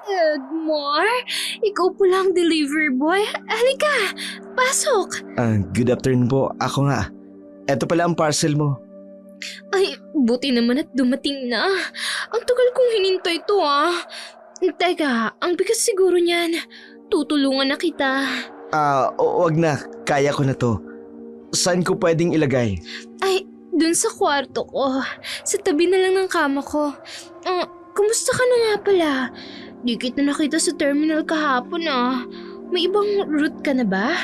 Edmar, ikaw po lang delivery boy. Halika, pasok. Good afternoon po. Ako nga. Eto pala ang parcel mo. Ay, buti naman at dumating na. Ang tagal kong hinintay to Teka, ang bigas siguro niyan. Tutulungan na kita. Wag na. Kaya ko na to. Saan ko pwedeng ilagay? Ay, dun sa kwarto ko. Sa tabi na lang ng kama ko. Kumusta ka na nga pala? Di kita nakita sa terminal kahapon May ibang route ka na ba?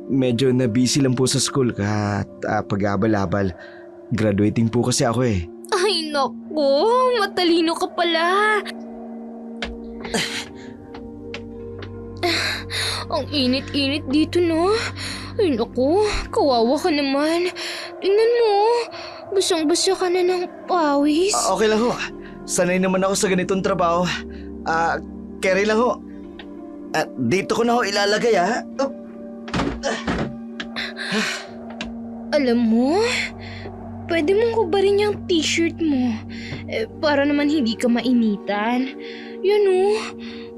Medyo na-busy lang po sa school at pag-abal-abal. Graduating po kasi ako eh. Ay naku, matalino ka pala. Ang init-init dito no. Ay naku, kawawa ka naman. Tingnan mo, basang-basa ka na ng pawis. Okay lang ho. Sanay naman ako sa ganitong trabaho. Carry lang ho. Dito ko na ho ilalagay Alam mo, pwede mong hubarin yung t-shirt mo. Para naman hindi ka mainitan. Yan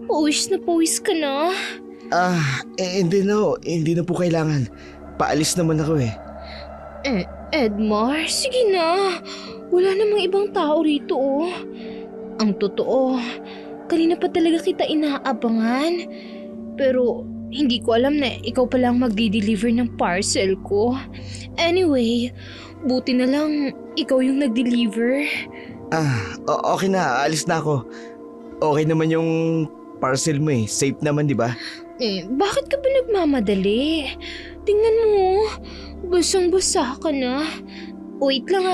pawis na pawis ka na. Hindi na ho. Hindi na po kailangan. Paalis naman ako eh. Edmar, sige na. Wala namang ibang tao rito Ang totoo, kanina pa talaga kita inaabangan. Pero hindi ko alam na ikaw pa lang magdi-deliver ng parcel ko. Anyway, buti na lang ikaw yung nag-deliver. Okay na. Alis na ako. Okay naman yung parcel mo eh. Safe naman, di ba? Bakit ka ba nagmamadali? Tingnan mo, basang-basa ka na. Wait lang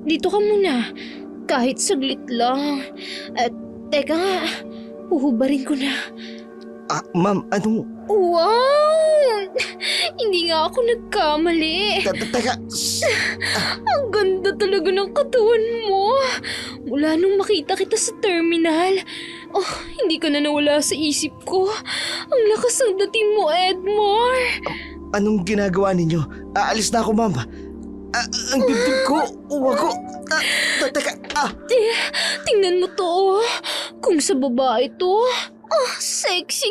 Dito ka muna. Kahit saglit lang. Teka nga, uhubarin ko na. Ma'am, anong... Wow! Hindi nga ako nagkamali. Teka. Ang ganda talaga ng katawan mo. Mula nung makita kita sa terminal. Hindi ka na nawala sa isip ko. Ang lakas ng dating mo, Edmar. Anong ginagawa ninyo? Aalis na ako, ma'am. Ang dibdib ko. Uwag ko. Teka. Tingnan mo to. Kung sa babae to. Sexy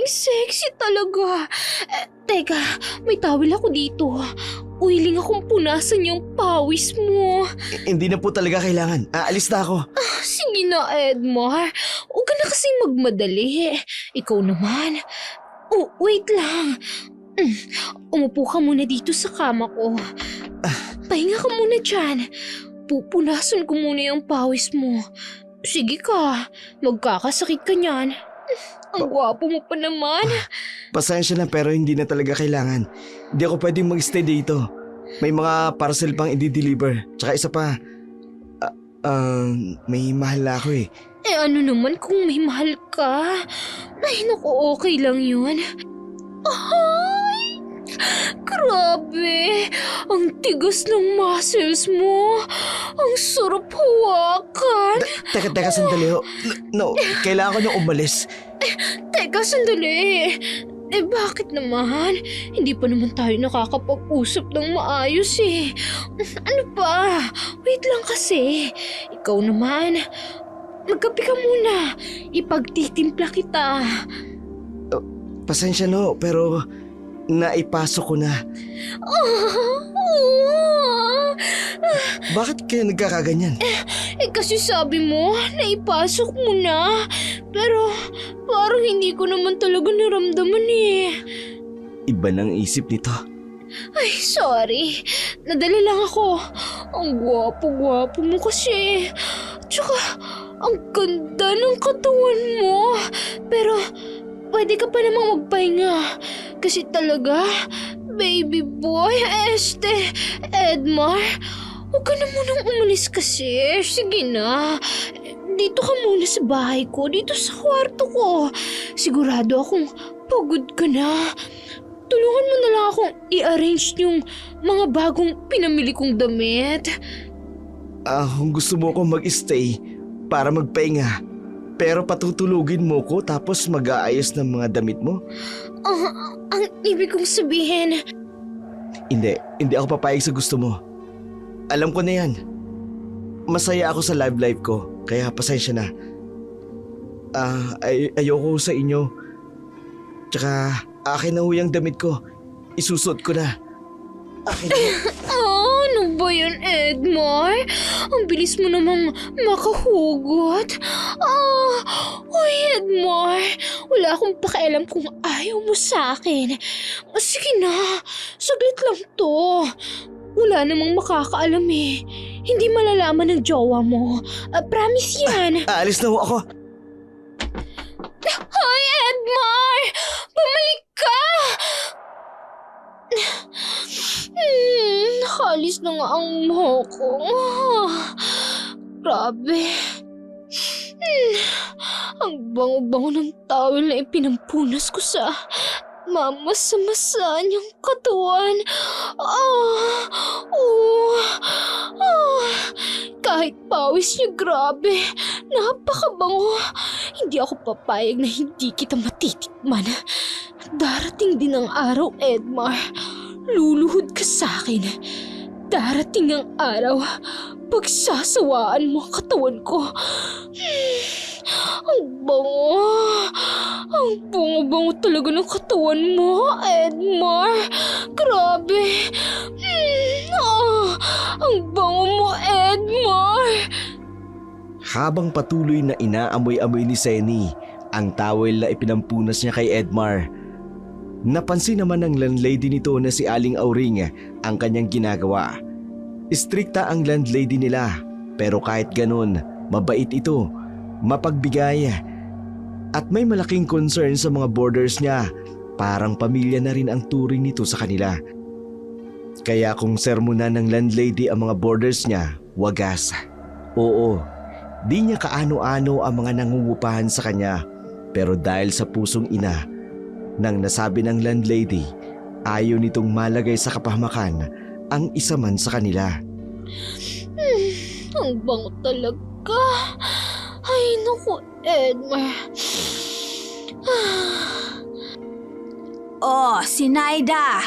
talaga. Teka, may tawil ako dito. Uwiling akong punasan yung pawis mo. Hindi na po talaga kailangan. Aalis na ako. Sige na, Edmar. Huwag ka na kasing magmadali. Ikaw naman. Wait lang. Umupo ka muna dito sa kama ko. Pahinga ka muna dyan. Pupunasan ko muna yung pawis mo. Sige ka, magkakasakit ka niyan. Ang gwapo mo pa naman. Pasensya na pero hindi na talaga kailangan. Hindi ako pwedeng mag-stay dito. May mga parcel pang i-deliver. Tsaka isa pa, may mahal na ako eh. Ano naman kung may mahal ka? Ay naku, okay lang yun. Ay! Grabe! Ang tigas ng muscles mo! Ang sarap hawakan! Teka, sandali ho. No, kailangan ko nang umalis. Teka, sandali! Bakit naman? Hindi pa naman tayo nakakapag-usap ng maayos eh. Ano ba? Wait lang kasi. Ikaw naman. Magkape ka muna. Ipagtitimpla kita. Pasensya no, pero naipasok ko na. Bakit kayo nagkakaganyan? Kasi sabi mo, naipasok mo na. Pero parang hindi ko naman talaga naramdaman eh. Iba ng isip nito. Ay, sorry. Nadali lang ako. Ang gwapo-gwapo mo kasi. Tsaka, ang ganda ng katawan mo. Pero, pwede ka pa namang magpahinga. Kasi talaga, baby boy, Edmar, huwag ka na munang umalis kasi. Sige na. Dito ka muna sa bahay ko, dito sa kwarto ko. Sigurado akong pagod ka na. Tulungan mo na lang akong i-arrange yung mga bagong pinamili kong damit. Kung gusto mo akong mag-stay para magpahinga, pero patutulugin mo ko tapos mag-aayos ng mga damit mo? Ang ibig kong sabihin... Hindi ako papayag sa gusto mo. Alam ko na yan. Masaya ako sa love life ko, kaya pasensya na. Ayoko sa inyo. Tsaka akin na ho yung damit ko. Isusot ko na. Akin na. Ano ba yun, Edmar? Ang bilis mo namang makahugot. Uy, Edmar. Wala akong pakialam kung ayaw mo sa akin. Sige na, saglit lang to. Wala namang makakaalam eh. Hindi malalaman ng jowa mo. Promise yan. Aalis na ho ako. Hoy, Edmar! Bumalik ka! Nakalis na nga ang muha ko. Grabe. Ang bango-bango ng towel na ipinampunas ko sa mamasa-masa niyang katawan. Kahit pawis niya, grabe. Napakabango. Hindi ako papayag na hindi kita matitikman. Darating din ang araw, Edmar. Luluhod ka sa akin. Darating ang araw. Pagsasawaan mo ang katawan ko. Ang bango. Ang bango-bango talaga ng katawan mo, Edmar. Grabe. Ang bango mo, Edmar. Habang patuloy na inaamoy-amoy ni Senny ang towel na ipinampunas niya kay Edmar, napansin naman ng landlady nito na si Aling Auring ang kanyang ginagawa. Istrikta ang landlady nila, pero kahit ganun, mabait ito, mapagbigay, at may malaking concern sa mga boarders niya. Parang pamilya na rin ang turing nito sa kanila. Kaya kung sermonan ng landlady ang mga boarders niya, wagas. Oo, di niya kaano-ano ang mga nangungupahan sa kanya, pero dahil sa pusong ina, nang nasabi ng landlady, ayaw nitong malagay sa kapahamakan ang isa man sa kanila. Ang bango talaga. Ay, naku, Edmar. Sinaida.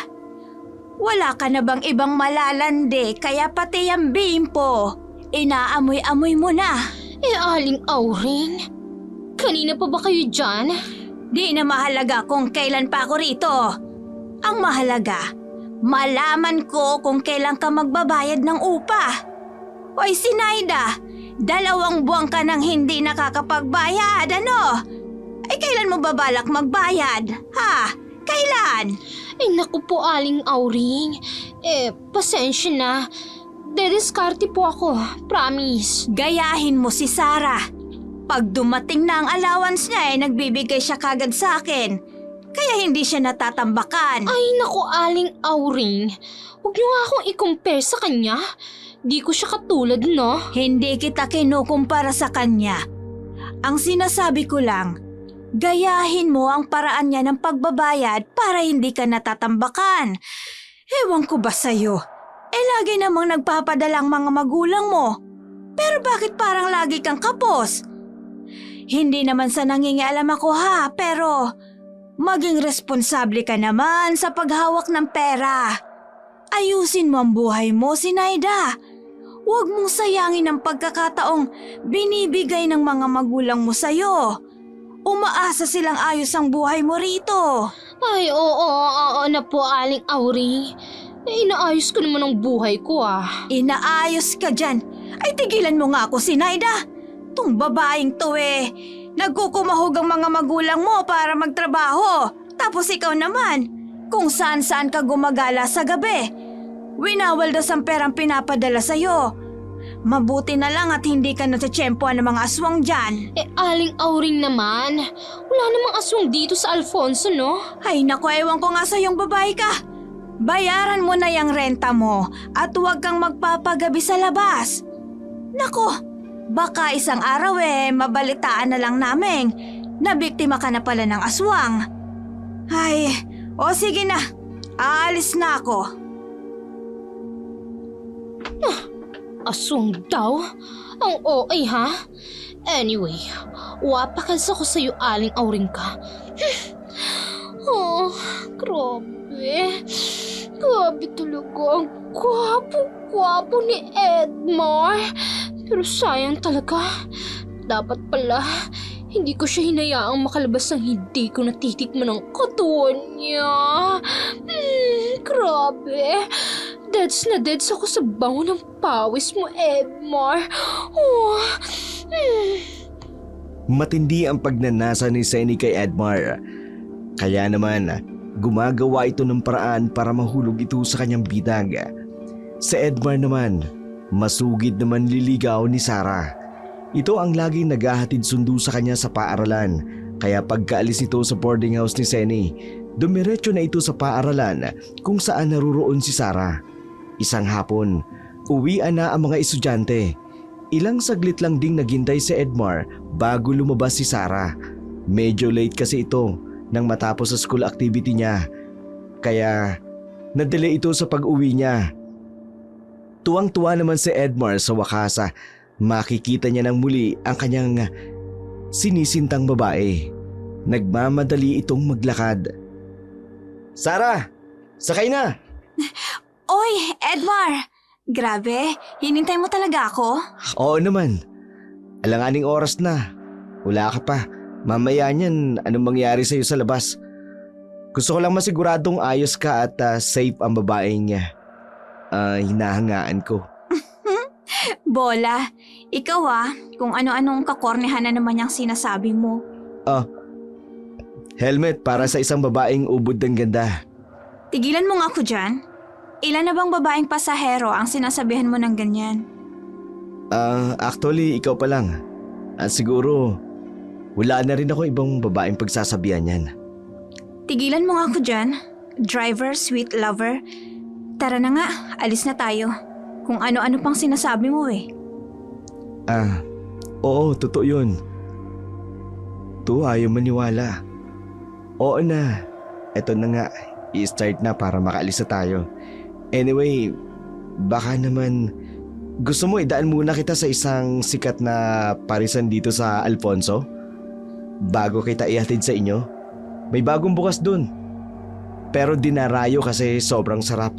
Wala ka na bang ibang malalande kaya pati yung bimpo, inaamoy-amoy mo na? Aling Auring, kanina pa ba kayo dyan? Di na mahalaga kung kailan pa ako rito. Ang mahalaga, malaman ko kung kailan ka magbabayad ng upa. Hoy, Sinaida, 2 buwan ka nang hindi nakakapagbayad, ano? Ay, kailan mo babalak magbayad? Ha? Kailan? Naku po, Aling Auring. Pasensya na. Dediskarte po ako, promise. Gayahin mo si Sarah. Pag dumating na ang allowance niya, nagbibigay siya kagad sa akin. Kaya hindi siya natatambakan. Ay, naku, Aling Auring. Huwag niyo nga akong i-compare sa kanya. Di ko siya katulad, no? Hindi kita kinukumpara sa kanya. Ang sinasabi ko lang, gayahin mo ang paraan niya ng pagbabayad para hindi ka natatambakan. Ewan ko ba sa'yo? Lagi namang nagpapadala ang mga magulang mo. Pero bakit parang lagi kang kapos? Hindi naman sa nangingialam ako ha, pero maging responsable ka naman sa paghawak ng pera. Ayusin mo ang buhay mo, Sinaida. Huwag mong sayangin ang pagkakataong binibigay ng mga magulang mo sa'yo. Umaasa silang ayos ang buhay mo rito. Ay, oo na po, Aling Auring. Inaayos ko naman ang buhay ko Inaayos ka dyan. Ay, tigilan mo nga ako, Sinaida. Tung babaeng to nagkukumahog ang mga magulang mo para magtrabaho. Tapos ikaw naman, kung saan-saan ka gumagala sa gabi. Winawaldas ang perang pinapadala sa'yo. Mabuti na lang at hindi ka natsatsyempoan ng mga aswang dyan. Aling Auring naman. Wala namang aswang dito sa Alfonso, no? Ay, naku, ewan ko nga sa'yong babae ka. Bayaran mo na yung renta mo at huwag kang magpapagabi sa labas. Naku, baka isang araw mabalitaan na lang namin na biktima ka na pala ng aswang. Ay, sige na. Aalis na ako. Aswang daw? Ang OA, ha? Anyway, wapakas ako sa'yo, Aling Auring ka. Grabe. Grabe talaga. Ang gwapo-gwapo ni Edmar. Pero sayang talaga. Dapat pala, Hindi ko siya hinayaang makalabas ng hindi ko natitikman ang katawan niya. Grabe. Deads na deads ako sa bango ng pawis mo, Edmar. Oh. Matindi ang pagnanasa ni Senny kay Edmar. Kaya naman, gumagawa ito ng paraan para mahulog ito sa kanyang bidang. Si Edmar naman, masugid naman liligaw ni Sarah. Ito ang laging naghahatid sundo sa kanya sa paaralan. Kaya pagkaalis nito sa boarding house ni Senny, dumiretso na ito sa paaralan kung saan naruroon si Sarah. Isang hapon, uwian na ang mga estudyante. Ilang saglit lang ding naghintay si Edmar bago lumabas si Sarah. Medyo late kasi ito nang matapos sa school activity niya. Kaya na-delay ito sa pag-uwi niya. Tuwang-tuwa naman si Edmar sa wakas. Makikita niya ng muli ang kanyang sinisintang babae. Nagmamadali itong maglakad. Sarah! Sakay na! Oy, Edmar! Grabe, hinintay mo talaga ako? Oo naman. Alanganing oras na. Wala ka pa. Mamaya niyan, anong mangyari sa'yo sa labas? Gusto ko lang masiguradong ayos ka at safe ang babaeng hinahangaan ko. Bola, ikaw kung ano-anong kakornehan na naman yung sinasabi mo. Helmet para sa isang babaeng ubod ng ganda. Tigilan mo nga ako dyan. Ilan na bang babaeng pasahero ang sinasabihan mo ng ganyan? Actually, ikaw pa lang. At siguro, wala na rin ako ibang babaeng pagsasabihan yan. Tigilan mo nga ako dyan. Driver, sweet lover. Tara na nga, alis na tayo. Kung ano-ano pang sinasabi mo Oo, totoo yun. Ayaw maniwala. Oo na, eto na nga, i-start na para makaalis na tayo. Anyway, baka naman gusto mo idaan muna kita sa isang sikat na parisan dito sa Alfonso? Bago kita ihatid sa inyo. May bagong bukas dun. Pero dinarayo kasi sobrang sarap.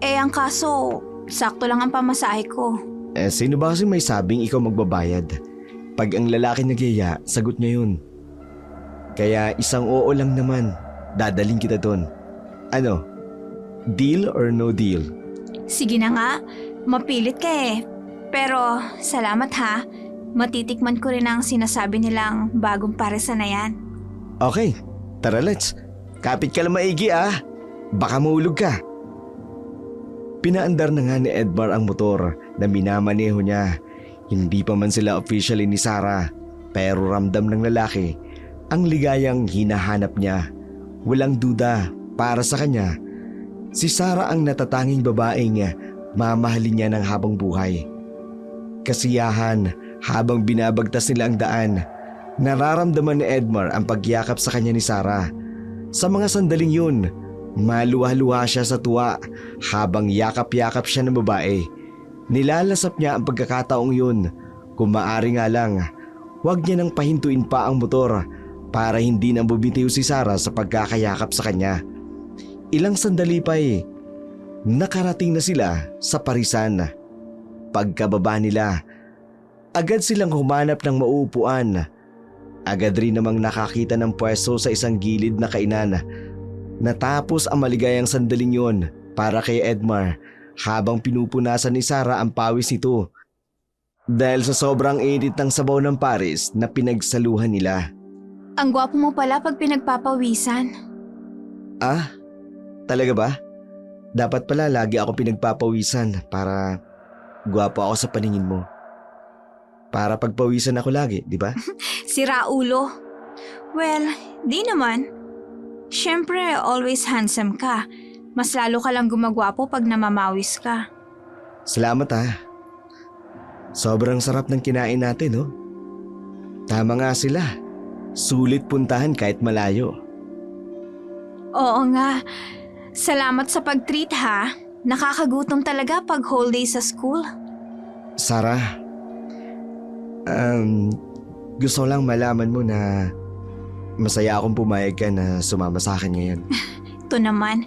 Ang kaso, sakto lang ang pamasahe ko. Sino ba kasi may sabing ikaw magbabayad? Pag ang lalaki nagyaya, sagot niya yun. Kaya isang oo lang naman, dadaling kita dun. Ano? Deal or no deal? Sige na nga, mapilit ka Pero salamat matitikman ko rin ang sinasabi nilang bagong parisan na yan. Okay, tara let's. Kapit ka lang maigi baka mahulog ka. Pinaandar na nga ni Edmar ang motor na minamaneho niya. Hindi pa man sila officially ni Sarah, pero ramdam ng lalaki ang ligayang hinahanap niya. Walang duda, para sa kanya, si Sarah ang natatanging babaeng mamahalin niya ng habang buhay. Kasiyahan habang binabagtas nila ang daan, nararamdaman ni Edmar ang pagyakap sa kanya ni Sarah. Sa mga sandaling yun, maluha-luha siya sa tuwa habang yakap-yakap siya ng babae. Nilalasap niya ang pagkakataong yun. Kung maaari nga lang, huwag niya nang pahintuin pa ang motor para hindi nang bumitiw si Sarah sa pagkakayakap sa kanya. Ilang sandali pa nakarating na sila sa parisan. Pagkababa nila, agad silang humanap ng mauupuan. Agad rin namang nakakita ng pwesto sa isang gilid na kainan. Natapos ang maligayang sandaling yon para kay Edmar habang pinupunasan ni Sarah ang pawis nito. Dahil sa sobrang init ng sabaw ng Paris na pinagsaluhan nila. Ang gwapo mo pala pag pinagpapawisan. Talaga ba? Dapat pala lagi ako pinagpapawisan para gwapo ako sa paningin mo. Para pagpawisan ako lagi, di ba? Sira ulo. Well, di naman. Siyempre, always handsome ka. Mas lalo ka lang gumagwapo pag namamawis ka. Salamat Sobrang sarap ng kinain natin, no? Tama nga sila. Sulit puntahan kahit malayo. Oo nga. Salamat sa pag-treat Nakakagutom talaga pag whole day sa school. Sarah, gusto lang malaman mo na masaya akong pumayag ka na sumama sa akin ngayon. Ito naman,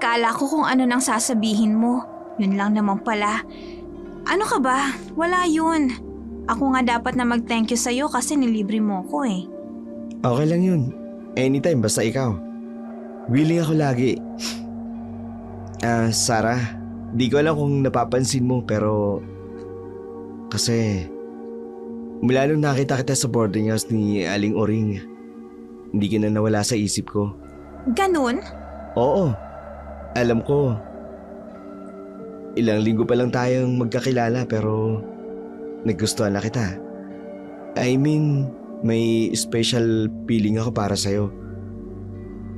kala ko kung ano nang sasabihin mo. Yun lang naman pala. Ano ka ba? Wala yun. Ako nga dapat na mag-thank you sa'yo kasi nilibre mo ko eh. Okay lang yun. Anytime, basta ikaw. Willing ako lagi. Sarah, di ko alam kung napapansin mo pero... Kasi... Mula nung nakita kita sa boarding house ni Aling Oring, hindi ka na nawala sa isip ko. Ganun? Oo. Alam ko. Ilang linggo pa lang tayong magkakilala pero... Nagustuhan na kita. I mean, may special feeling ako para sa'yo.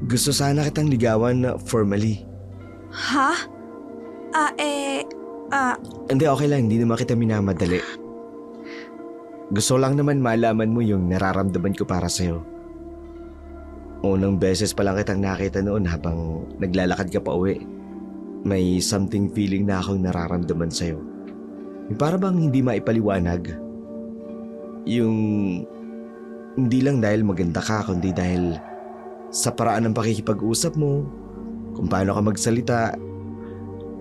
Gusto sana kitang ligawan formally. Ha? Hindi, okay lang. Hindi naman kita minamadali. Gusto lang naman malaman mo yung nararamdaman ko para sa'yo. Unang beses pa lang kitang nakita noon habang naglalakad ka pa uwi. May something feeling na akong nararamdaman sa'yo. Yung para bang hindi maipaliwanag. Yung hindi lang dahil maganda ka kundi dahil sa paraan ng pakikipag-usap mo, kung paano ka magsalita,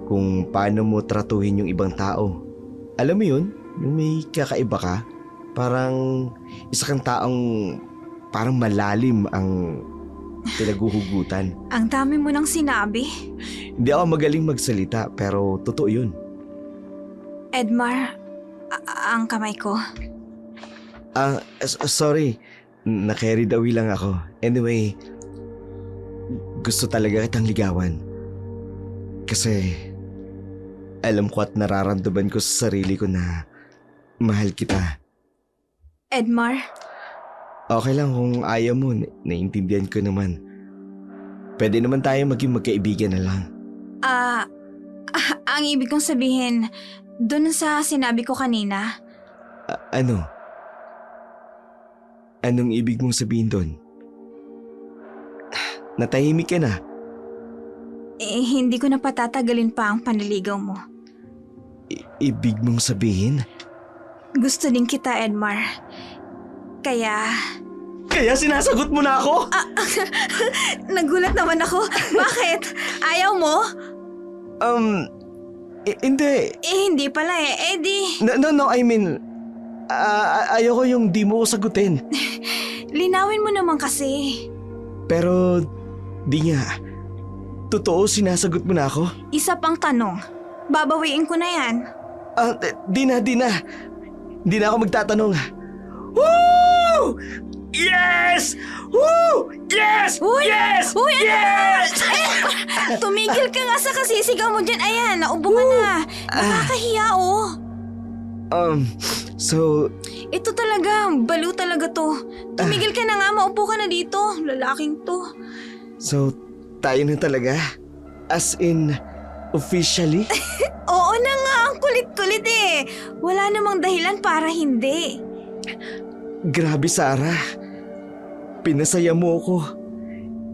kung paano mo tratuhin yung ibang tao. Alam mo yun? Yung may kakaiba ka. Parang isa kang taong parang malalim ang pinaguhugutan. Ang dami mo nang sinabi. Hindi ako magaling magsalita pero totoo yun. Edmar, ang kamay ko. Sorry. Na-carried away lang ako. Anyway, gusto talaga kitang ligawan. Kasi alam ko at nararamdaman ko sa sarili ko na mahal kita. Edmar, Okay lang kung ayaw mo, naiintindihan ko naman. Pwede naman tayo maging magkaibigan na lang. ang ibig kong sabihin, dun sa sinabi ko kanina, Ano? Anong ibig mong sabihin doon? Natahimik ka na. hindi ko na patatagalin pa ang panliligaw mo. Ibig mong sabihin? Gusto din kita, Edmar. Kaya Sinasagot mo na ako? nagulat naman ako. Bakit? Ayaw mo? Hindi. Hindi pala eh. Di, No, I mean, ayoko yung di mo ko sagutin. linawin mo naman kasi. Pero, di nga. Totoo, sinasagot mo na ako? Isa pang tanong. Babawiin ko na yan. Di na. Di na ako magtatanong. Woo! Yes! Woo! Yes! Uy! Yes! Uy, ano Yes! Tumigil ka nga sa kasisigaw mo dyan. Ayan, naubo ka na. Nakakahiya oh. So, Ito talaga, baliw talaga to. Tumigil ka na nga, maupo ka na dito. Lalaking to. tayo na talaga? As in, officially? Oo na nga, ang kulit-kulit eh. Wala namang dahilan para hindi. Grabe, Sarah. Pinasaya mo ako.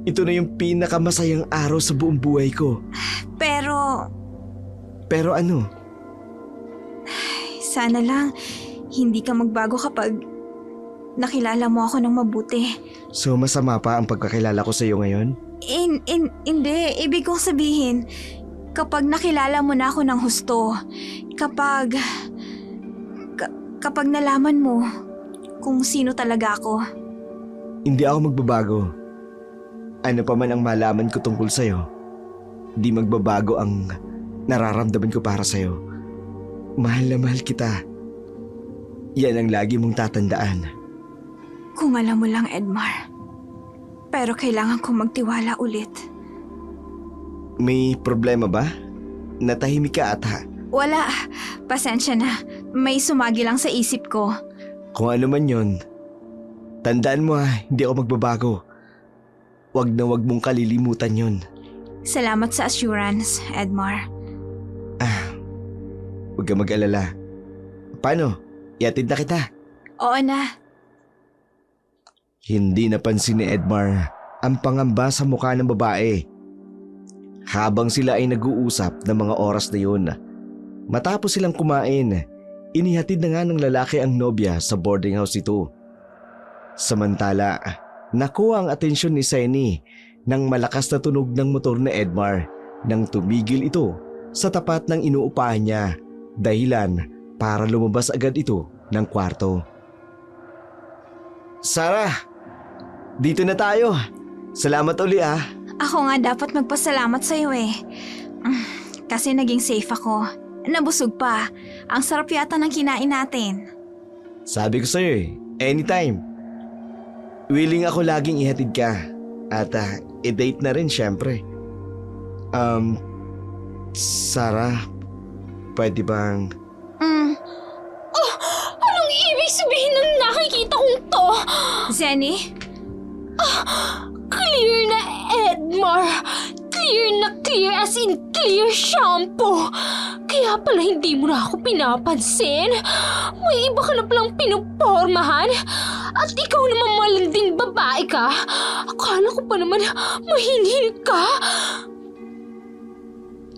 Ito na yung pinakamasayang araw sa buong buhay ko. Pero ano? Sana lang, hindi ka magbago kapag nakilala mo ako ng mabuti. So masama pa ang pagkakilala ko sa iyo ngayon? Hindi, ibig kong sabihin, kapag nakilala mo na ako ng husto, kapag nalaman mo kung sino talaga ako. Hindi ako magbabago. Ano pa man ang malaman ko tungkol sa'yo, di magbabago ang nararamdaman ko para sa'yo. Mahal na mahal kita. Yan ang lagi mong tatandaan. Kung alam mo lang, Edmar. Pero kailangan kong magtiwala ulit. May problema ba? Natahimik ka ata. Wala. Pasensya na. May sumagi lang sa isip ko. Kung ano man yon, tandaan mo hindi ako magbabago. Wag na wag mong kalilimutan yon. Salamat sa assurance, Edmar. Huwag ka mag-alala. Paano? Iatid na kita. Oo na. Hindi napansin ni Edmar ang pangamba sa mukha ng babae. Habang sila ay nag-uusap ng mga oras na yun, matapos silang kumain, inihatid na nga ng lalaki ang nobya sa boarding house nito. Samantala, nakuha ang atensyon ni Senny ng malakas na tunog ng motor ni Edmar nang tumigil ito sa tapat ng inuupahan niya, dahilan para lumabas agad ito ng kwarto. Sarah, dito na tayo. Salamat uli ah. Ako nga dapat magpasalamat sa'yo eh. Kasi naging safe ako. Nabusog pa. Ang sarap yata ng kinain natin. Sabi ko sa'yo eh, anytime. Willing ako laging ihatid ka. At i-date na rin syempre. Sarah, pwede bang... Anong ibig sabihin ng nakikita kong to? Zenny? Clear na Edmar. Clear na clear as in clear shampoo. Kaya pala hindi mo na ako pinapansin. May iba ka na palang pinupormahan. At ikaw naman malanding babae ka. Akala ko pa naman mahinhin ka.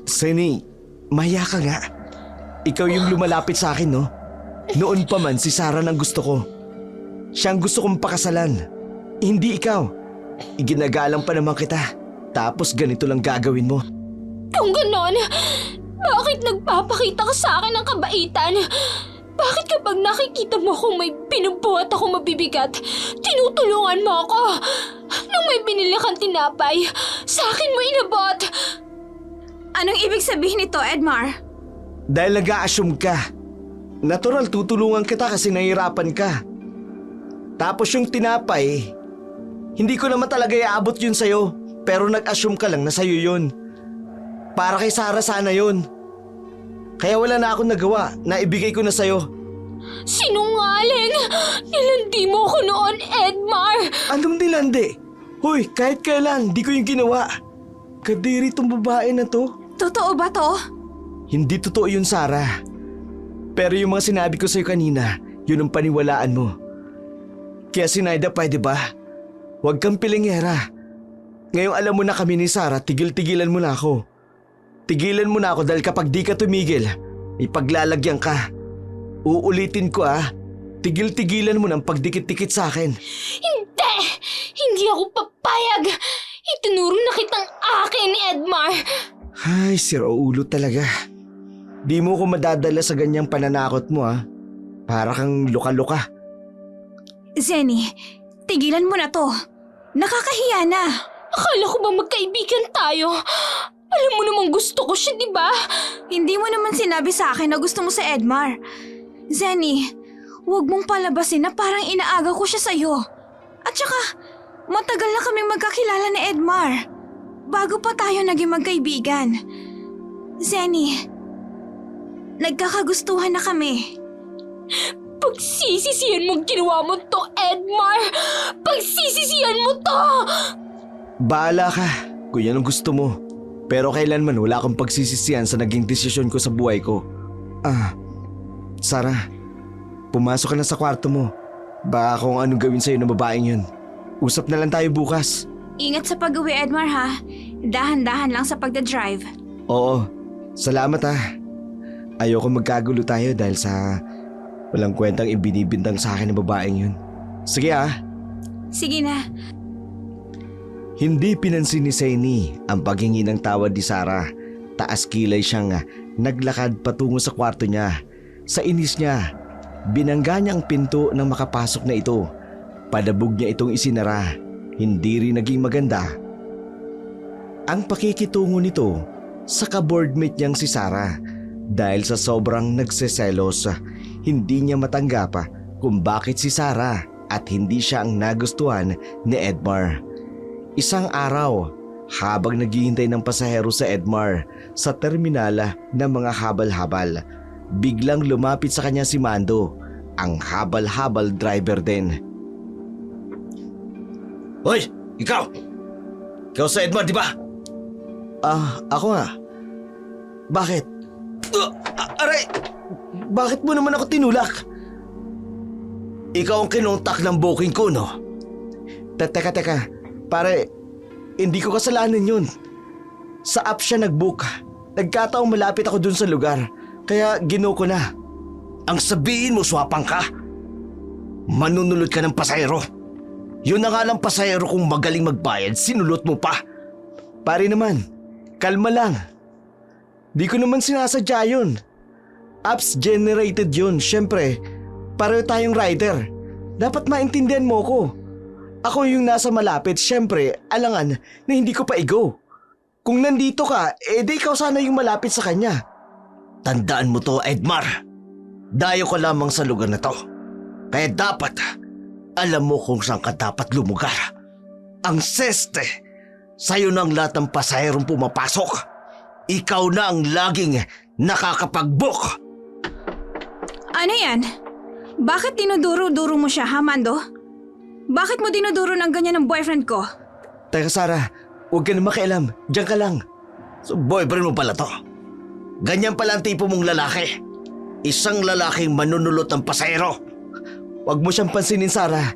Zenny, maya ka nga. Ikaw yung lumalapit sa akin, no? Noon pa man si Sarah nang gusto ko. Siyang gusto kong pakasalan. Hindi ikaw. Iginagalang pa naman kita. Tapos ganito lang gagawin mo. Kung ganon, bakit nagpapakita ka sa akin ng kabaitan? Bakit kapag nakikita mo akong may binubuhat ako mabibigat, tinutulungan mo ako? Nung may binili kang tinapay, sa akin mo inabot. Anong ibig sabihin nito, Edmar? Dahil nag-a-assume ka. Natural tutulungan kita kasi nahihirapan ka. Tapos yung tinapay, hindi ko naman talaga iaabot yun sa'yo. Pero nag-assume ka lang na sa'yo yun. Para kay Sarah sana yun. Kaya wala na akong nagawa na ibigay ko na sa'yo. Sinungaling! Nilandi mo ako noon, Edmar! Anong nilandi? Hoy, kahit kailan, di ko yung ginawa. Kadiri tong babae na to. Totoo ba to? Hindi totoo yun, Sarah. Pero yung mga sinabi ko sa'yo kanina, yun ang paniwalaan mo. Kaya Sinaida, pwede ba? Huwag kang pilingera. Ngayong alam mo na kami ni Sarah, tigil-tigilan mo na ako. Tigilan mo na ako dahil kapag di ka tumigil, may paglalagyan ka. Uulitin ko tigil-tigilan mo ng pagdikit-dikit sa akin. Hindi! Hindi ako papayag! Itinuro na kitang akin, Edmar! Ay, siraulo talaga. Di mo ko madadala sa ganyang pananakot mo Para kang luka-luka. Zenny, tigilan mo na to. Nakakahiya na. Akala ko ba magkaibigan tayo? Alam mo namang gusto ko siya, di ba? Hindi mo naman sinabi sa akin na gusto mo sa Edmar. Zenny, huwag mong palabasin na parang inaagaw ko siya sa'yo. At saka, matagal na kaming magkakilala ni Edmar. Bago pa tayo naging magkaibigan. Zenny, nagkakagustuhan na kami. Pagsisisihan mo ginawa mo to, Edmar! Pagsisisihan mo to! Bahala ka kung yan ang gusto mo. Pero kailanman wala akong pagsisisihan sa naging desisyon ko sa buhay ko. Sarah, pumasok ka na sa kwarto mo. Baka kung anong gawin sa'yo ng babaeng yun. Usap na lang tayo bukas. Ingat sa pag-uwi, Edmar, ha? Dahan-dahan lang sa pagdadrive. Oo, salamat Ayoko magkagulo tayo dahil sa walang kwentang ibinibintang sa akin ng babaeng yun. Sige Sige na. Hindi pinansin ni Zenny ang paghingi ng tawad ni Sarah. Taas kilay siyang naglakad patungo sa kwarto niya. Sa inis niya, binangga niya ang pinto nang makapasok na ito. Padabog niya itong isinara. Hindi rin naging maganda. Ang pakikitungo nito sa ka-boardmate niyang si Sarah. Dahil sa sobrang nagseselos, hindi niya matanggap kung bakit si Sarah at hindi siya ang nagustuhan ni Edmar. Isang araw, habang naghihintay ng pasahero sa Edmar sa terminal ng mga habal-habal, biglang lumapit sa kanya si Mando, ang habal-habal driver din. Hoy! Ikaw! Ikaw sa Edmar, di ba? Ako nga. Bakit? Aray! Bakit mo naman ako tinulak? Ikaw ang kinontak ng booking ko, no? Teka. Pare, hindi ko kasalanan yun. Sa app siya nag-book. Nagkataong malapit ako dun sa lugar. Kaya gino ko na. Ang sabihin mo, swapang ka? Manunulot ka ng pasahero. Yun na nga lang pasahero kung magaling magbayad, sinulot mo pa. Pare naman, kalma lang. Di ko naman sinasadya yun. Apps generated yun, syempre. Pareho tayong rider. Dapat maintindihan mo ko. Ako yung nasa malapit, syempre, alangan na hindi ko pa i-go. Kung nandito ka, di ikaw sana yung malapit sa kanya. Tandaan mo to, Edmar. Dayo ka lamang sa lugar na to. Kaya dapat, alam mo kung saan ka dapat lumugar. Ang seste, sa'yo na ang lahat ng pasaherong pumapasok. Ikaw na ang laging nakakapag-book. Ano yan? Bakit dinuduro-duro mo siya, ha, Mando? Bakit mo dinuduro ng ganyan ang boyfriend ko? Teka, Sarah, huwag ka na makialam. Diyan ka lang. So, boyfriend mo pala to. Ganyan pala ang tipo mong lalaki. Isang lalaking manunulot ng pasahero. Huwag mo siyang pansinin, Sarah.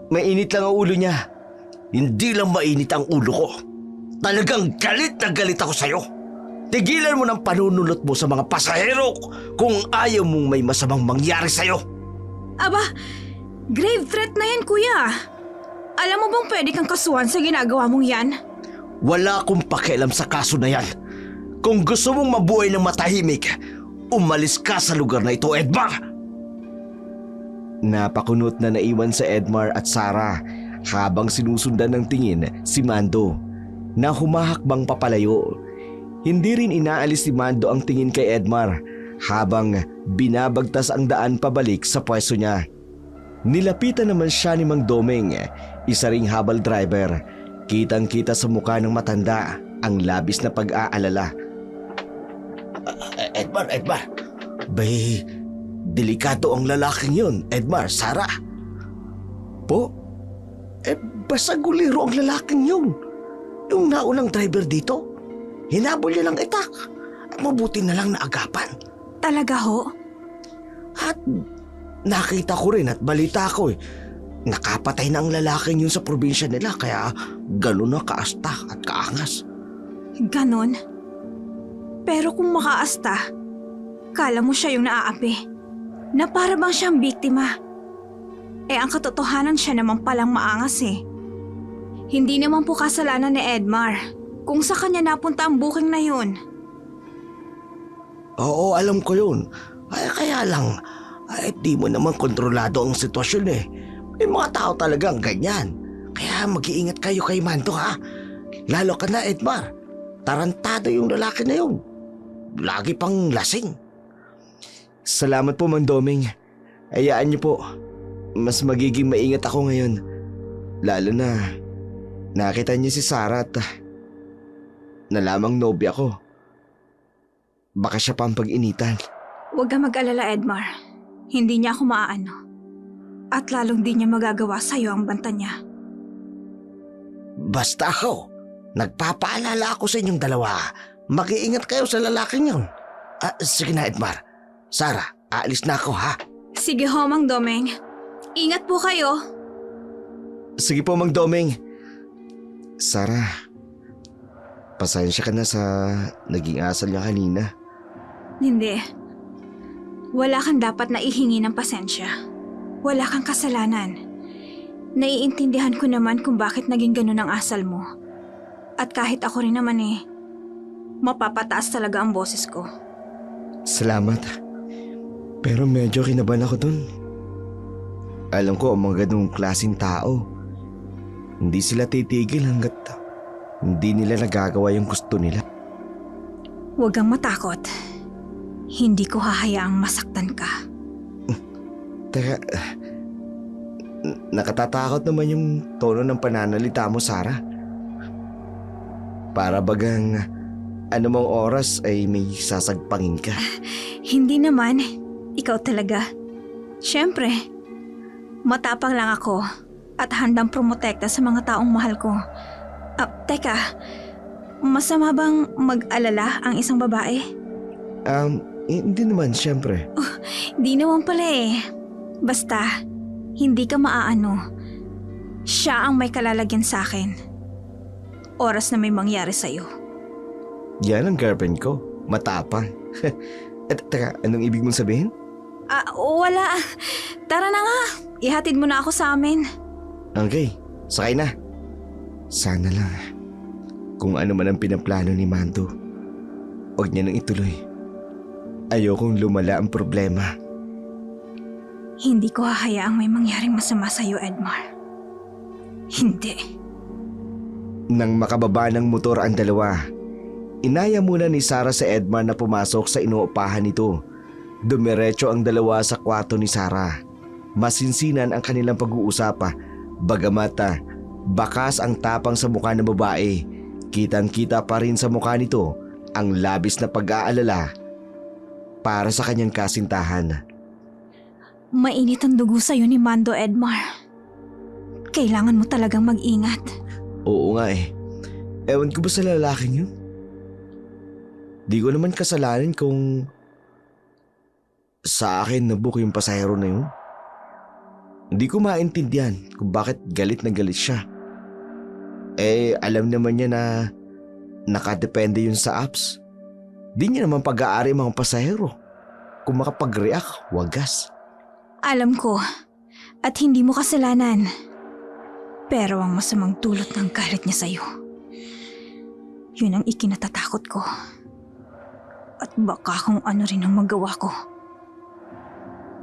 Mainit lang ang ulo niya. Hindi lang mainit ang ulo ko. Talagang galit na galit ako sa'yo. Tigilan mo ng panunulot mo sa mga pasahero kung ayaw mong may masamang mangyari sa'yo. Aba, grave threat na yan, kuya. Alam mo bang pwede kang kasuhan sa ginagawa mong yan? Wala akong pakialam sa kaso na yan. Kung gusto mong mabuhay ng matahimik, umalis ka sa lugar na ito, Edmar! Napakunot na naiwan sa Edmar at Sarah habang sinusundan ng tingin si Mando na humahakbang papalayo. Hindi rin inaalis ni Mando ang tingin kay Edmar habang binabagtas ang daan pabalik sa pwesto niya. Nilapitan naman siya ni Mang Domeng, isa ring habal driver. Kitang-kita sa mukha ng matanda ang labis na pag-aalala. Edmar. Bay, delikado ang lalaking yun, Edmar, Sarah. Po? Basta guliro ang lalaking yun. Yung naunang driver dito, hinabol niya lang itak. Mabuti na lang naagapan. Talaga ho? At nakita ko rin at balita ko nakapatay na ang lalaking yun sa probinsya nila kaya gano'n na kaasta at kaangas. Ganon? Pero kung makaasta, kala mo siya yung naaapi, na para bang siyang biktima. Ang katotohanan siya naman palang maangas eh. Hindi naman po kasalanan ni Edmar kung sa kanya napunta ang booking na yun. Oo, alam ko yun. Kaya lang, di mo naman kontrolado ang sitwasyon eh. May mga tao talagang ganyan. Kaya mag-iingat kayo kay Mando ha. Lalo ka na, Edmar. Tarantado yung lalaki na yun. Lagi pang lasing. Salamat po, Mang Domeng. Hayaan niyo po. Mas magiging maingat ako ngayon. Lalo na nakita niyo si Sarah at nalamang nobya ko. Baka siya pa ang pag-initan. Huwag kang mag-alala, Edmar. Hindi niya ako maaano. At lalong di niya magagawa sa'yo ang banta niya. Basta ako, nagpapaalala ako sa inyong dalawa. Mag-iingat kayo sa lalaking yun. Sige na, Edmar. Sarah, aalis na ako ha. Sige ho, Mang Domeng. Ingat po kayo. Sige po, Mang Domeng. Sarah, pasensya ka na sa naging asal niya kanina. Hindi. Wala kang dapat na ihingi ng pasensya. Wala kang kasalanan. Naiintindihan ko naman kung bakit naging ganun ang asal mo. At kahit ako rin naman mapapataas talaga ang boses ko. Salamat. Pero medyo kinabahan ako dun. Alam ko ang mga ganung klaseng tao. Hindi sila titigil hanggat hindi nila nagagawa yung gusto nila. Huwag kang matakot. Hindi ko hahayaang masaktan ka. Teka, nakatatakot naman yung tono ng pananalita mo, Sarah. Para bagang anumang oras ay may sasagpangin ka. Hindi naman. Ikaw talaga. Siyempre, matapang lang ako at handang promotekta sa mga taong mahal ko. Teka, masama bang mag-alala ang isang babae? Hindi naman, siyempre. Di naman pala Basta, hindi ka maaano. Siya ang may kalalagyan sa akin. Oras na may mangyari sa'yo. Yan ang girlfriend ko. Matapang. Teka, anong ibig mong sabihin? Wala. Tara na nga. Ihatid mo na ako sa amin. Okay, sakay na. Sana lang. Kung ano man ang pinaplano ni Mando, huwag niya nang ituloy. Ayokong lumala ang problema. Hindi ko hahayaang may mangyaring masama sa'yo, Edmar. Hindi. Nang makababa ng motor ang dalawa, inaya muna ni Sarah si Edmar na pumasok sa inuupahan nito. Dumiretso ang dalawa sa kwarto ni Sarah. Masinsinan ang kanilang pag-uusap, bagamat bakas ang tapang sa mukha ng babae. Kitang-kita pa rin sa mukha nito ang labis na pag-aalala para sa kanyang kasintahan. Mainit ang dugo sa'yo ni Mando, Edmar. Kailangan mo talagang mag-ingat. Oo nga eh. Ewan ko ba sa lalaking yun? Di ko naman kasalanan kung sa akin nabook yung pasahero na yun. Hindi ko maintindihan kung bakit galit na galit siya. Alam naman niya na nakadepende yun sa apps. Di niya naman pag-aari mga pasahero. Kung makapag-react, wagas. Alam ko, at hindi mo kasalanan. Pero ang masamang dulot ng galit niya sa'yo, yun ang ikinatatakot ko. At baka kung ano rin ang magawa ko.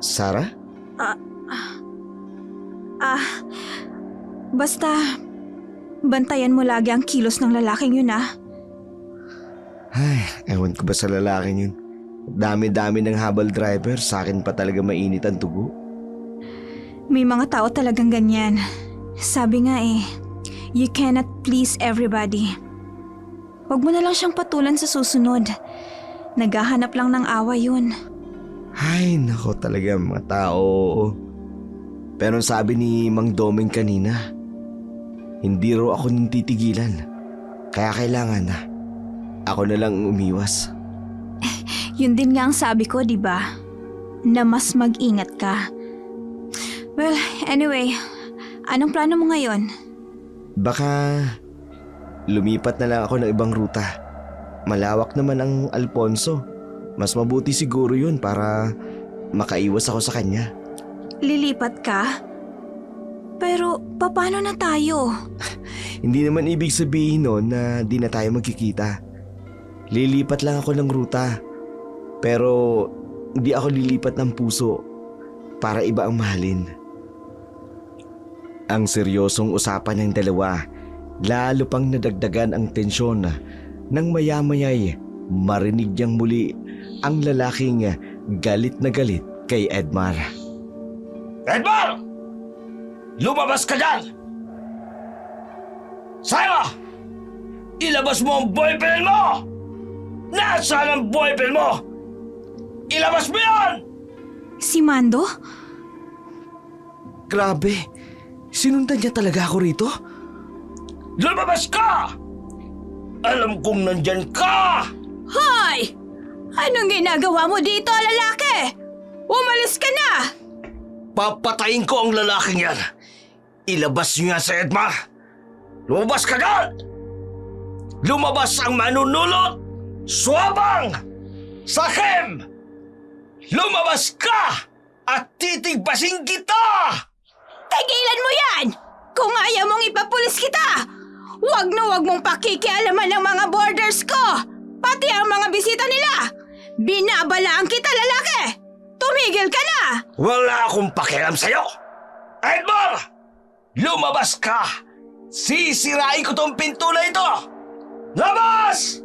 Sarah? Basta, bantayan mo lagi ang kilos ng lalaking yun, Ay, ewan ko ba sa lalaking yun. Dami-dami ng habal driver, sa akin pa talaga mainit ang tugo. May mga tao talagang ganyan. Sabi nga you cannot please everybody. Huwag mo na lang siyang patulan sa susunod. Naghahanap lang ng awa yun. Ay, nako talaga mga tao. Pero sabi ni Mang Doming kanina, hindi raw ako nang titigilan. Kaya kailangan ako na lang umiwas. Yun din nga ang sabi ko, di ba? Na mas mag-ingat ka. Well, anyway, anong plano mo ngayon? Baka lumipat na lang ako ng ibang ruta. Malawak naman ang Alfonso. Mas mabuti siguro yun para makaiwas ako sa kanya. Lilipat ka? Pero paano na tayo? Hindi naman ibig sabihin nun na di na tayo magkikita. Lilipat lang ako ng ruta. Pero hindi ako lilipat ng puso para iba ang mahalin. Ang seryosong usapan ng dalawa, lalo pang nadagdagan ang tensyon nang maya-maya'y marinig niyang muli ang lalaking galit na galit kay Edmar. Edmar! Lumabas ka dyan! Sarah! Ilabas mo ang boyfriend mo! Nasaan ang boyfriend mo? Ilabas mo yan! Si Mando? Grabe, sinundan niya talaga ako rito? Lumabas ka! Alam kong nandyan ka! Hoy! Anong ginagawa mo dito, lalaki? Umalis ka na! Papatayin ko ang lalaking yan! Ilabas niyo yan sa Edmar! Lumabas ka dyan! Lumabas ang manunulot! Swabang! Sakim! Lumabas ka! At titigbasin kita! Tigilan mo yan! Kung ayaw mong ipapulis kita, huwag mong pakikialaman ng mga borders ko! Pati ang mga bisita nila! Binabalaan kita, lalaki! Tumigil ka na! Wala akong pakialam sa'yo! Edmar! Lumabas ka! Sisirain ko tong pinto na ito! Labas!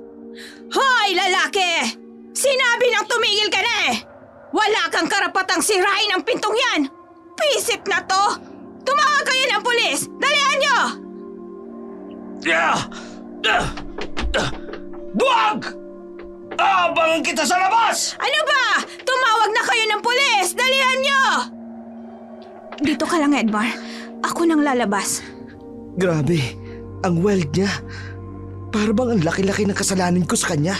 Hoy, lalaki! Sinabi nang tumigil ka na eh! Wala kang karapatang sirain ang pintong yan! Pisip na to! Tumawag kayo ng pulis! Dalihan nyo! Duwag! Abangan kita sa labas! Ano ba? Tumawag na kayo ng pulis! Dalihan nyo! Dito ka lang, Edmar. Ako nang lalabas. Grabe, ang wild niya. Para bang ang laki-laki ng kasalanan ko sa kanya.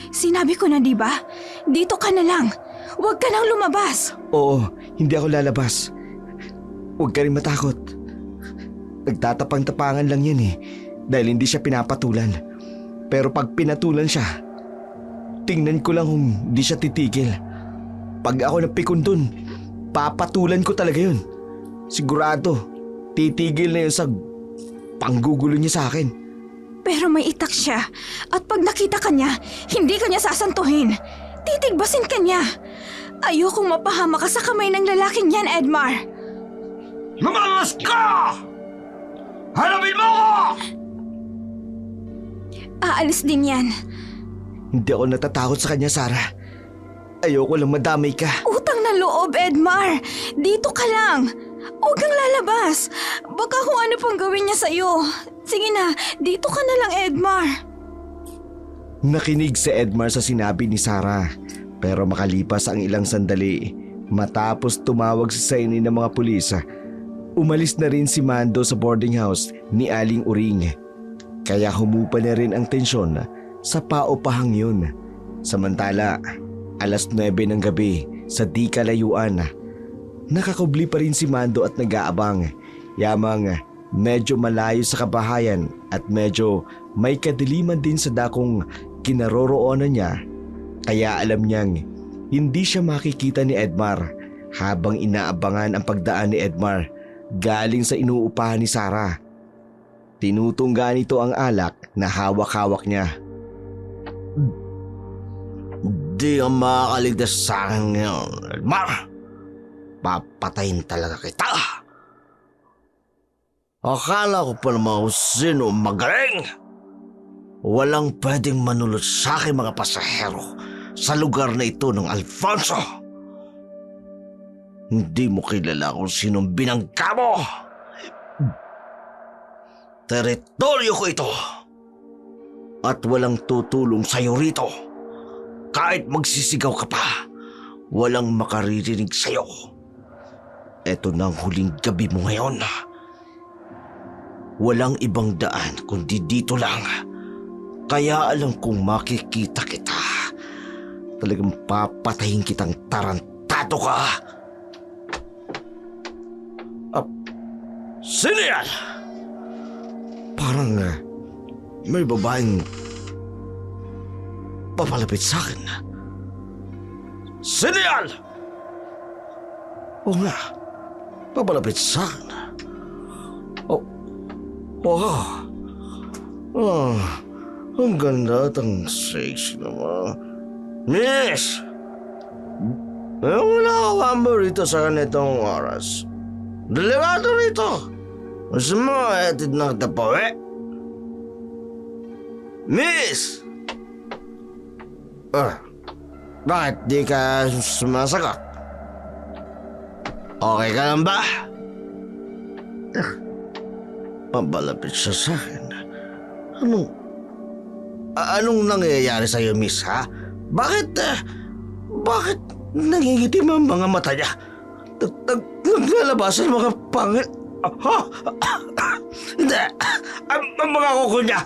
Sinabi ko na, di ba? Dito ka na lang. Huwag ka nang lumabas. Oo, hindi ako lalabas. Huwag ka rin matakot. Nagtatapang-tapangan lang yan dahil hindi siya pinapatulan. Pero pag pinatulan siya, tingnan ko lang kung hindi siya titigil. Pag ako napikon dun, papatulan ko talaga yun. Sigurado, titigil na yun sa panggugulo niya sa akin. Pero may itak siya. At pag nakita ka niya, hindi ka niya sasantuhin. Titigbasin ka niya. Ayokong mapahama ka sa kamay ng lalaking yan, Edmar. Lumabas ka! Hanapin mo ako! Aalis din yan. Hindi ako natatakot sa kanya, Sarah. Ayoko lang madamay ka. Utang na loob, Edmar. Dito ka lang. Huwag kang lalabas. Baka kung ano pang gawin niya sa'yo. Sige na, dito ka na lang, Edmar. Nakinig si Edmar sa sinabi ni Sarah. Pero makalipas ang ilang sandali, matapos tumawag si Saini ng mga pulis, umalis na rin si Mando sa boarding house ni Aling Uring. Kaya humupa na rin ang tensyon sa paupahang yun. Samantala, alas 9 ng gabi sa di kalayuan, nakakubli pa rin si Mando at nag-aabang. Yamang medyo malayo sa kabahayan at medyo may kadiliman din sa dakong kinaroroonan niya. Kaya alam niyang hindi siya makikita ni Edmar habang inaabangan ang pagdaan ni Edmar galing sa inuupahan ni Sarah. Tinutungga nito ang alak na hawak-hawak niya. Di ka makakaligtas sa akin ngayon, Edmar. Papatayin talaga kita. Akala ko pa naman kung sino magaling. Walang pwedeng manulot sa akin mga pasahero sa lugar na ito ng Alfonso. Hindi mo kilala kung sinong binangga mo. Teritoryo ko ito. At walang tutulong sa'yo rito. Kahit magsisigaw ka pa, walang makaririnig sa'yo. Ito na ang huling gabi mo ngayon. Walang ibang daan kundi dito lang. Kaya alam kong makikita kita. Talagang papatayin kitang tarantado ka. Sino yan? Parang may babaeng papalapit sa akin. Sino yan? Oo nga, papalapit sa akin. Ang ganda at ang sexy naman. Miss! Wala ka ba rito sa ganitong oras? Delikado rito. Gusto mo etid ng tapawi? Miss! Bakit di ka sumasagot? Okay ka lang ba? Pabalapit siya sa akin. Anong nangyayari sa'yo, miss, ha? Bakit nangingitim ang mga mata niya? Naglalabas ang mga pangit. Hindi. Ang mga kuko niya.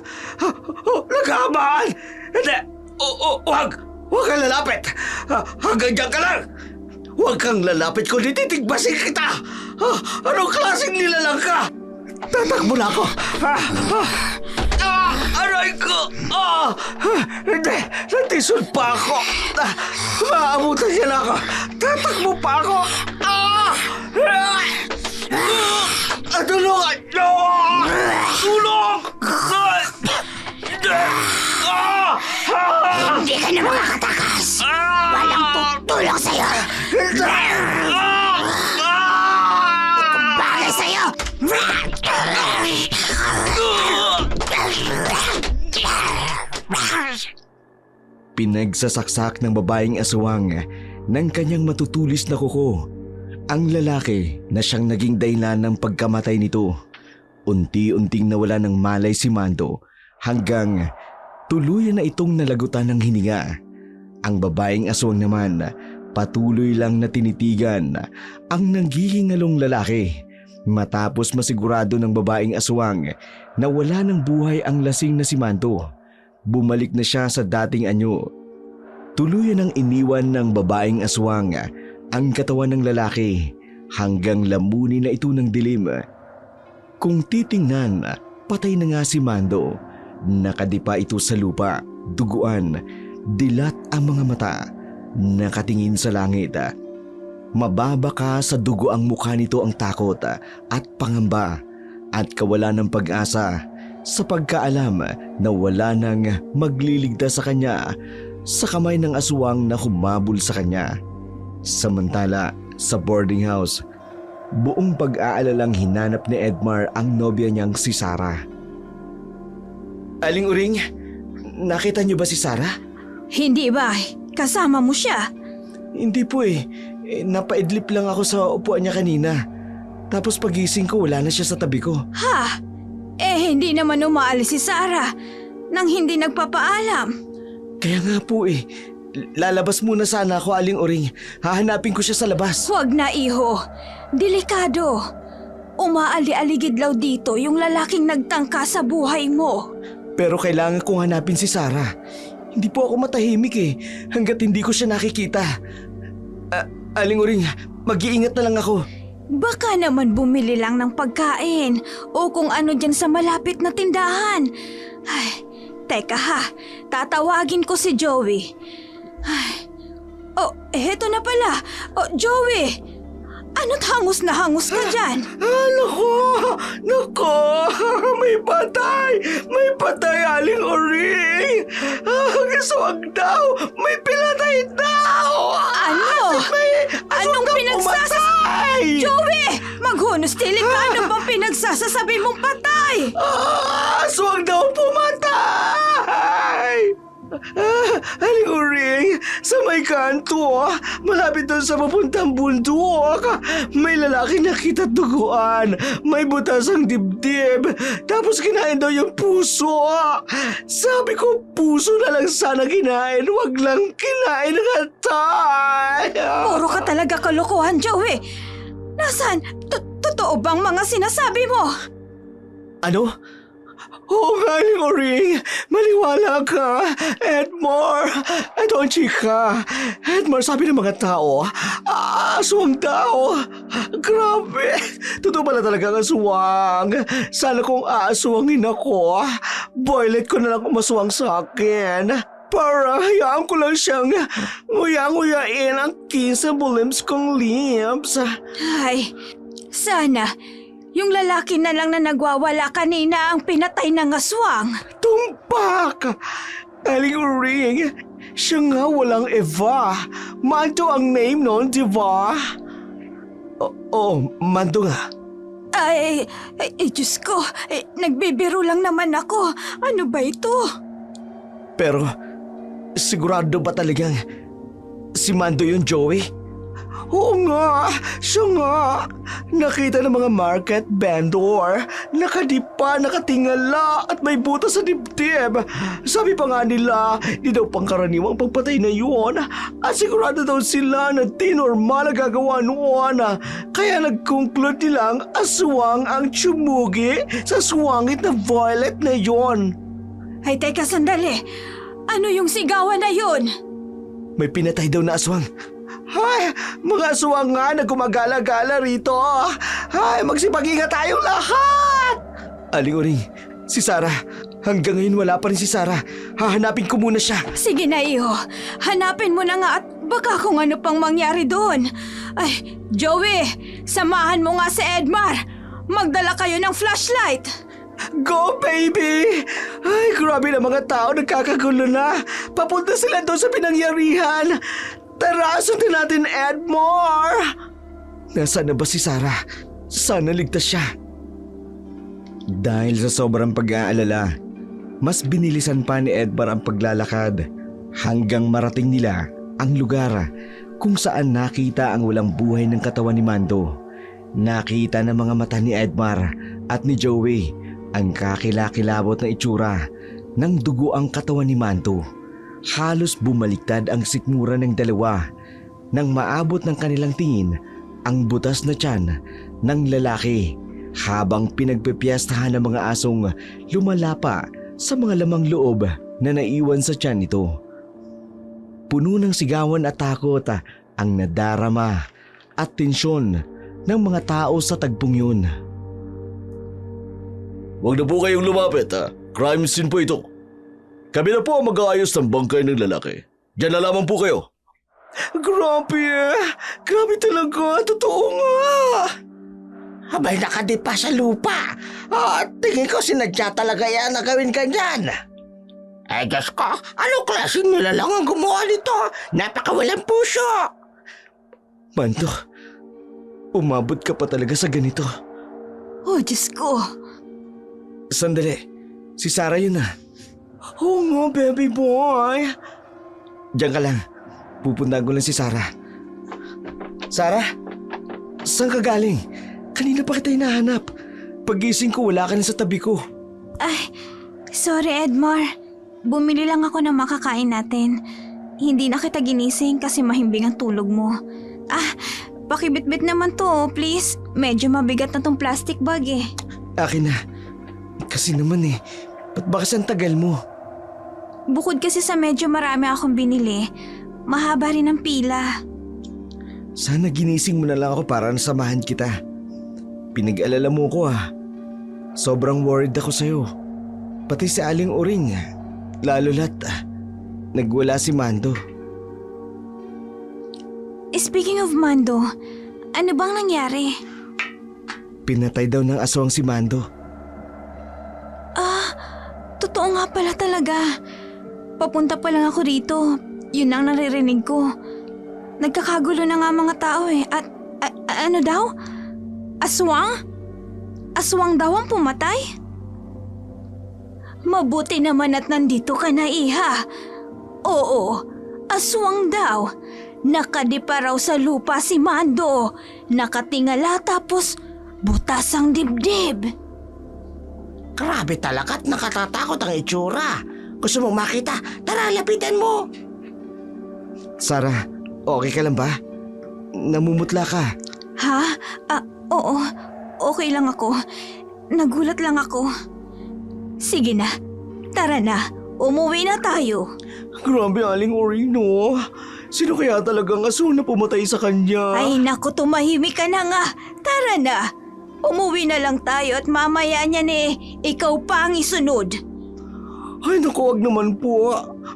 Nagkahamaan. Hindi. Huwag kang lalapit. Hanggang dyan ka lang. Huwag kang lalapit kundi titigbasin kita. Anong klaseng nilalang ka? Tatakbo na ako. Aray ko! Hindi! Natisod pa ako! Maabutan niya na ako! Tatakbo pa ako! Tulungan niyo! Tulong! Hindi ka na makakatakas! Walang tutulong sa'yo! Itong bagay sa'yo! Pinagsasaksak ng babaeng aswang ng kanyang matutulis na kuko ang lalaki na siyang naging dahilan ng pagkamatay nito. Unti-unting nawala ng malay si Mando hanggang tuluyan na itong nalagutan ng hininga. Ang babaeng aswang naman patuloy lang na tinitigan ang nanghihingalong lalaki matapos masigurado ng babaeng aswang na wala ng buhay ang lasing na si Mando. Bumalik na siya sa dating anyo. Tuluyan ang iniwan ng babaeng aswang ang katawan ng lalaki hanggang lamunin na ito ng dilim. Kung titingnan, patay na nga si Mando. Nakadipa ito sa lupa, duguan, dilat ang mga mata, nakatingin sa langit. Mababa ka sa dugo ang mukha nito ang takot at pangamba at kawalan ng pag-asa sa pagkaalam na wala nang magliligtas sa kanya sa kamay ng aswang na humabol sa kanya. Samantala, sa boarding house, buong pag-aalalang hinanap ni Edmar ang nobya niyang si Sarah. Aling Uring, nakita niyo ba si Sarah? Hindi ba? Kasama mo siya? Hindi po eh. Napaidlip lang ako sa upuan niya kanina. Tapos pagising ko, wala na siya sa tabi ko. Ha? Hindi naman umaalis si Sarah nang hindi nagpapaalam. Kaya nga po eh. Lalabas muna sana ako, Aling Uring. Hahanapin ko siya sa labas. Huwag na, iho. Delikado. Umaali-aligid law dito yung lalaking nagtangka sa buhay mo. Pero kailangan kong hanapin si Sarah. Hindi po ako matahimik eh, hanggat hindi ko siya nakikita. Aling Uring, mag-iingat na lang ako. Baka naman bumili lang ng pagkain o kung ano dyan sa malapit na tindahan. Ay, teka ha, tatawagin ko si Joey. Ay, heto na pala. Joey, ano't hangus na hangus ka dyan? Nako, may patay, Aling Uring. Giswag daw, may pinatay daw. Ano? Anong pinagsasabi? Joey, maghunos-tili ka. Ano bang pinagsasasabi mong patay? Aswang daw pumatay! Aling Uring, sa may kanto, malapit doon sa papuntang bundok, may lalaki nakita duguan, may butas ang dibdib, tapos kinain daw yung puso. Sabi ko, puso na lang sana kinain, wag lang kinain ng atay. Puro ka talaga kalokohan, Joey. Nasaan? Totoo bang mga sinasabi mo? Ano? Oo nga, Aling Uring, maniwala ka, Edmar. Ito ang chika. Edmar, sabi ng mga tao, aswang daw. Grabe, totoo pala talaga ang aswang. Sana kung aaswangin ako, boylet ko na lang kumaswang sa akin. Para hayaan ko lang siyang nguya-nguyain ang kissable lips kong lips. Ay, sana yung lalaki na lang na nagwawala kanina ang pinatay ng aswang. Tumpak! Aling Uring, siya nga walang Eva. Mando ang name noon, di ba? Mando nga. Ay, Diyos ko, nagbibiro lang naman ako. Ano ba ito? Pero, sigurado ba talagang si Mando yun, Joey? Oo nga, siya nga. Nakita ng mga market vendor, nakadipa, nakatingala at may butas sa dibdib. Sabi pa nga nila, di daw pangkaraniwang pagpatay na yun. At sigurado daw sila na di normal ang gagawa noon. Kaya nag-conclude nilang aswang ang tsumugi sa swangit na violet na yon. Ay, teka sandali. Ano yung sigawan na yun? May pinatay daw na aswang. Ay, mga aswang nga na gumagala-gala rito. Ay, magsipag-ingat tayong lahat. Aling Uring, si Sarah. Hanggang ngayon wala pa rin si Sarah. Hahanapin ko muna siya. Sige na, iho. Hanapin mo na nga at baka kung ano pang mangyari doon. Ay, Joey, samahan mo nga si Edmar. Magdala kayo ng flashlight. Go, baby! Ay, grabe na mga tao, nagkakagulo na. Papunta sila doon sa pinangyarihan. Tara, sundin natin, Edmar! Nasaan na ba si Sarah? Sana ligtas siya. Dahil sa sobrang pag-aalala, mas binilisan pa ni Edmar ang paglalakad hanggang marating nila ang lugar kung saan nakita ang walang buhay ng katawan ni Mando. Nakita ng mga mata ni Edmar at ni Joey ang kakilakilabot na itsura ng dugo ang katawan ni Mando. Halos bumaliktad ang sikmura ng dalawa nang maabot ng kanilang tingin ang butas na tiyan ng lalaki habang pinagpepiestahan ng mga asong lumalapa sa mga lamang loob na naiwan sa tiyan nito. Puno ng sigawan at takot ang nadarama at tensyon ng mga tao sa tagpong yun. Huwag na po kayong lumapit, ha? Crime scene po ito. Kami na po ang mag-aayos ng bangkay ng lalaki. Diyan na lamang po kayo. Grabe! Grabe talaga! Totoo nga! Abay, nakadipa sa lupa. Tingin ko sinadya talaga yan na gawin ganyan. Ay, Diyos ko, anong klaseng nilalang ang gumawa nito? Napakawalang puso. Mando, umabot ka pa talaga sa ganito. Oh, Diyos ko. Sandali, si Sarah yun ah. Oo nga, baby boy. Diyan ka lang. Pupuntahan ko lang si Sarah. Sarah? Saan ka galing? Kanina pa kita hinahanap. Pagising ko, wala ka na sa tabi ko. Ay, sorry Edmar. Bumili lang ako ng makakain natin. Hindi na kita ginising kasi mahimbing ang tulog mo. Pakibitbit naman to, please. Medyo mabigat na tong plastic bag eh. Akin na. Kasi naman ba't ba kasi ang tagal mo? Bukod kasi sa medyo marami akong binili, mahaba rin ang pila. Sana ginising mo na lang ako para nasamahan kita. Pinag-alala mo ko Sobrang worried ako sa'yo. Pati si Aling Uring. Lalo lahat nagwala si Mando. Speaking of Mando, ano bang nangyari? Pinatay daw ng aswang si Mando. Totoo nga pala talaga. Papunta pa lang ako rito. Yun ang naririnig ko. Nagkakagulo na nga mga tao eh. At ano daw? Aswang? Aswang daw ang pumatay? Mabuti naman at nandito ka na, Iha. Oo, aswang daw. Nakadipa raw sa lupa si Mando. Nakatingala tapos butas ang dibdib. Grabe talaga at nakatatakot ang itsura. Gusto mong makita? Tara, lapitan mo. Sarah, okay ka lang ba? Namumutla ka. Ha? Oo. Okay lang ako. Nagulat lang ako. Sige na. Tara na. Umuwi na tayo. Grabe, Aling Uring, no? Sino kaya talagang aswang na pumatay sa kanya? Ay naku, tumahimik ka na nga. Tara na. Umuwi na lang tayo at mamaya niyan ikaw pa ang isunod. Ay naku, wag naman po.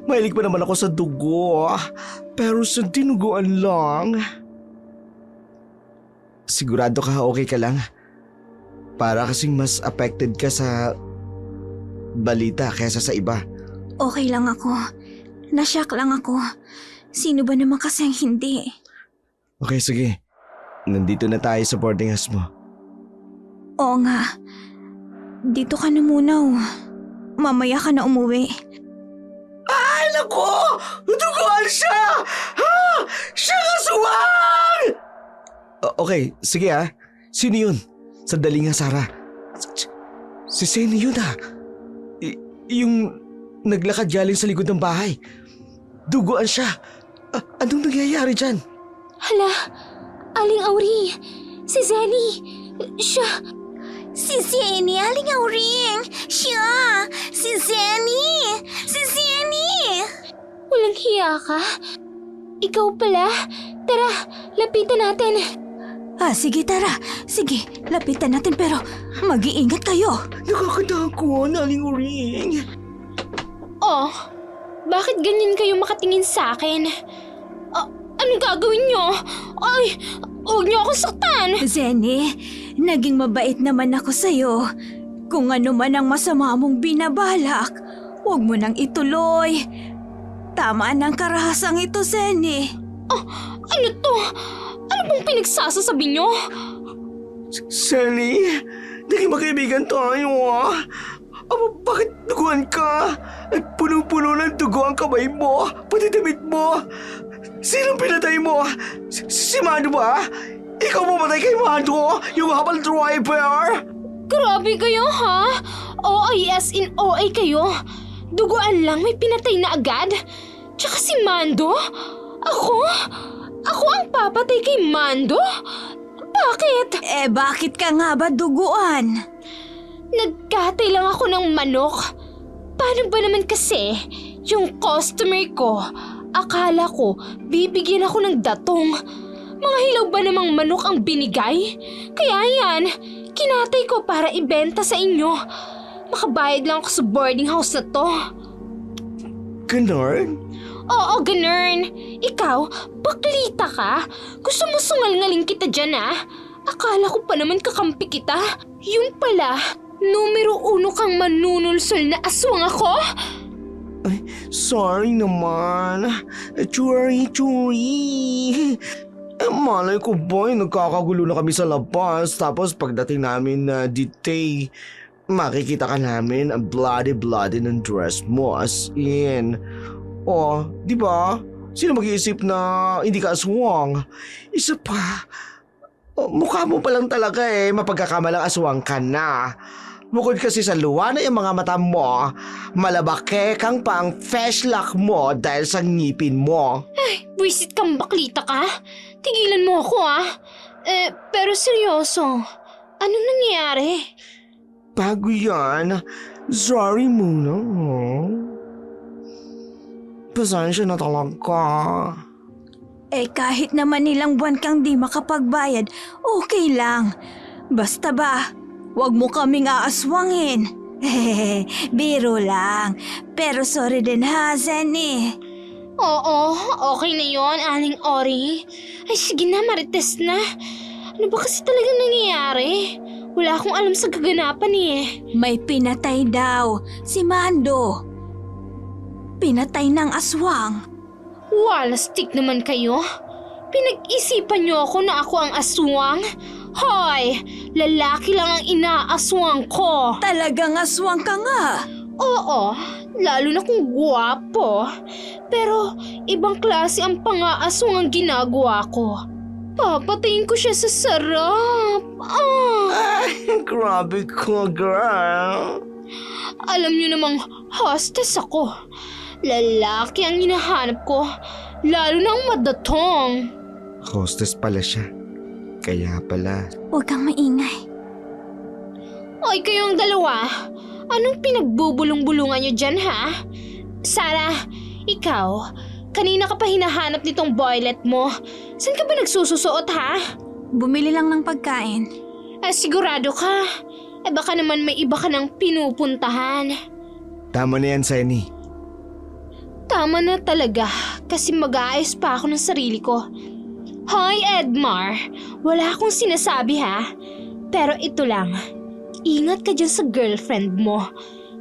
Mahilig pa naman ako sa dugo. Pero sa dinuguan lang. Sigurado ka okay ka lang? Para kasing mas affected ka sa balita kaysa sa iba. Okay lang ako. Nashock lang ako. Sino ba naman kasi ang hindi? Okay, sige. Nandito na tayo sa boarding house mo. Oo nga. Dito ka na muna Mamaya ka na umuwi. Ay, naku! Duguan siya! Ha! Siya aswang! Okay, sige Sino yun? Sandali nga, Sarah. Si Senny yun yung naglakad galing sa likod ng bahay. Duguan siya. Anong nangyayari dyan? Hala, Aling Auring, si Zenny, siya. Si Zenny, Aling Auring! Siya! Si Zenny! Si Zenny! Walang hiya ka? Ikaw pala? Tara, lapitan natin. Sige tara. Sige, lapitan natin pero mag-iingat kayo. Nakakatakot, Aling Uring. Oh, bakit ganyan kayo makatingin sa akin? Anong gagawin nyo? Ay, huwag nyo akong saktan! Zenny, naging mabait naman ako sa'yo. Kung ano man ang masama mong binabalak, huwag mo nang ituloy. Tama ng karahasang ito, Zenny. Ano to? Ano bang pinagsasasabi nyo? Senny, naging magkaibigan tayo bakit duguan ka? At punong-puno ng dugo ang kamay mo, pati damit mo. Sinong pinatay mo? Si Mando ba? Ikaw pumatay kay Mando, yung habal driver? Grabe kayo, ha? OA as in OA kayo. Duguan lang may pinatay na agad. Tsaka si Mando? Ako? Ako ang papatay kay Mando? Bakit? Bakit ka nga ba duguan? Nagkatay lang ako ng manok. Paano ba naman kasi? Yung customer ko, akala ko bibigyan ako ng datong. Mga hilaw ba namang manok ang binigay? Kaya yan, kinatay ko para ibenta sa inyo. Makabayad lang ako sa boarding house na to. Ganon? Oo, ganun. Ikaw, baklita ka? Gusto mo sungal-ngaling kita dyan Akala ko pa naman kakampi kita. Yung pala, numero 1 kang manunulsol na aswang ako? Ay, sorry naman. Churi. malay ko boy, nagkakagulo na kami sa labas. Tapos pagdating namin na dite, makikita ka namin ang bloody ng dress mo as in. Oh, di ba? Sino mag-iisip na hindi ka aswang? Isa pa, mukha mo pa lang talaga mapagkakamalang aswang ka na. Bukod kasi sa luwanay ang mga mata mo, malabake kang pang flashlock mo dahil sa ngipin mo. Buisit kang baklita ka? Tigilan mo ako pero seryoso, anong nangyayari? Bago yan, sorry muna. Pasensya na talaga. Kahit naman ilang buwan kang di makapagbayad, okay lang. Basta ba, huwag mo kaming aaswangin. Biro lang. Pero sorry din ha, Zenny. Oo, okay na yon, Aling Ori. Ay sige na, Marites na. Ano ba kasi talaga nangyayari? Wala akong alam sa kaganapan May pinatay daw, si Mando. Pinatay ng aswang. Walastik naman kayo. Pinag-isipan niyo ako na ako ang aswang? Hoy, lalaki lang ang inaaswang ko. Talagang aswang ka nga. Oo, lalo na kung guwapo. Pero ibang klase ang pangaaswang ang ginagawa ko. Papatayin ko siya sa sarap. Ay, grabe ko, girl. Alam niyo namang hostess ako. Lalaki ang hinahanap ko, lalo na ang madatong. Hostess pala siya. Kaya pala. Huwag kang maingay. Oy, kayong dalawa, anong pinagbubulong-bulungan niyo dyan, ha? Sarah, ikaw, kanina ka pa hinahanap nitong boylet mo. Saan ka ba nagsususuot, ha? Bumili lang ng pagkain. Sigurado ka? Baka naman may iba ka nang pinupuntahan. Tama na yan, Senny. Tama na talaga, kasi mag-aayos pa ako ng sarili ko. Hoy, Edmar, wala akong sinasabi ha. Pero ito lang, ingat ka dyan sa girlfriend mo.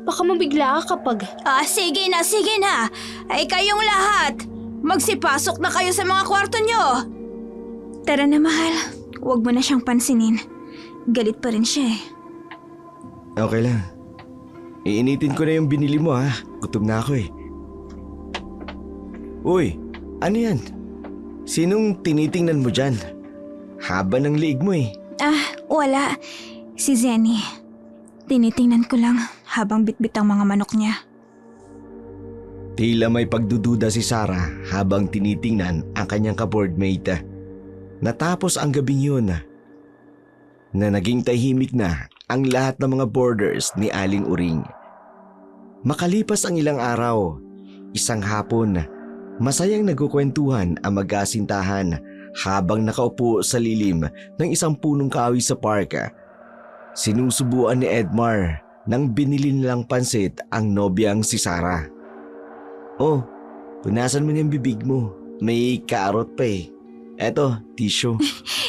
Baka mabigla ka kapag... Sige na. Ay kayong lahat, magsipasok na kayo sa mga kwarto nyo. Tara na mahal, huwag mo na siyang pansinin. Galit pa rin siya Okay lang. Iinitin ko na yung binili mo ha. Gutom na ako Uy, ano yan? Sinong tinitingnan mo dyan? Haba ng liig mo Wala. Si Zenny. Tinitingnan ko lang habang bitbit ang mga manok niya. Tila may pagdududa si Sarah habang tinitingnan ang kanyang ka-boardmate. Natapos ang gabing yun na naging tahimik na ang lahat ng mga boarders ni Aling Uring. Makalipas ang ilang araw, isang hapon, masayang nagkukwentuhan ang mag-aasintahan habang nakaupo sa lilim ng isang punong kahoy sa park. Sinusubuan ni Edmar nang binili nilang pansit ang nobyang si Sarah. Oh, punasan mo niyang bibig mo. May karot pa Eto, tissue.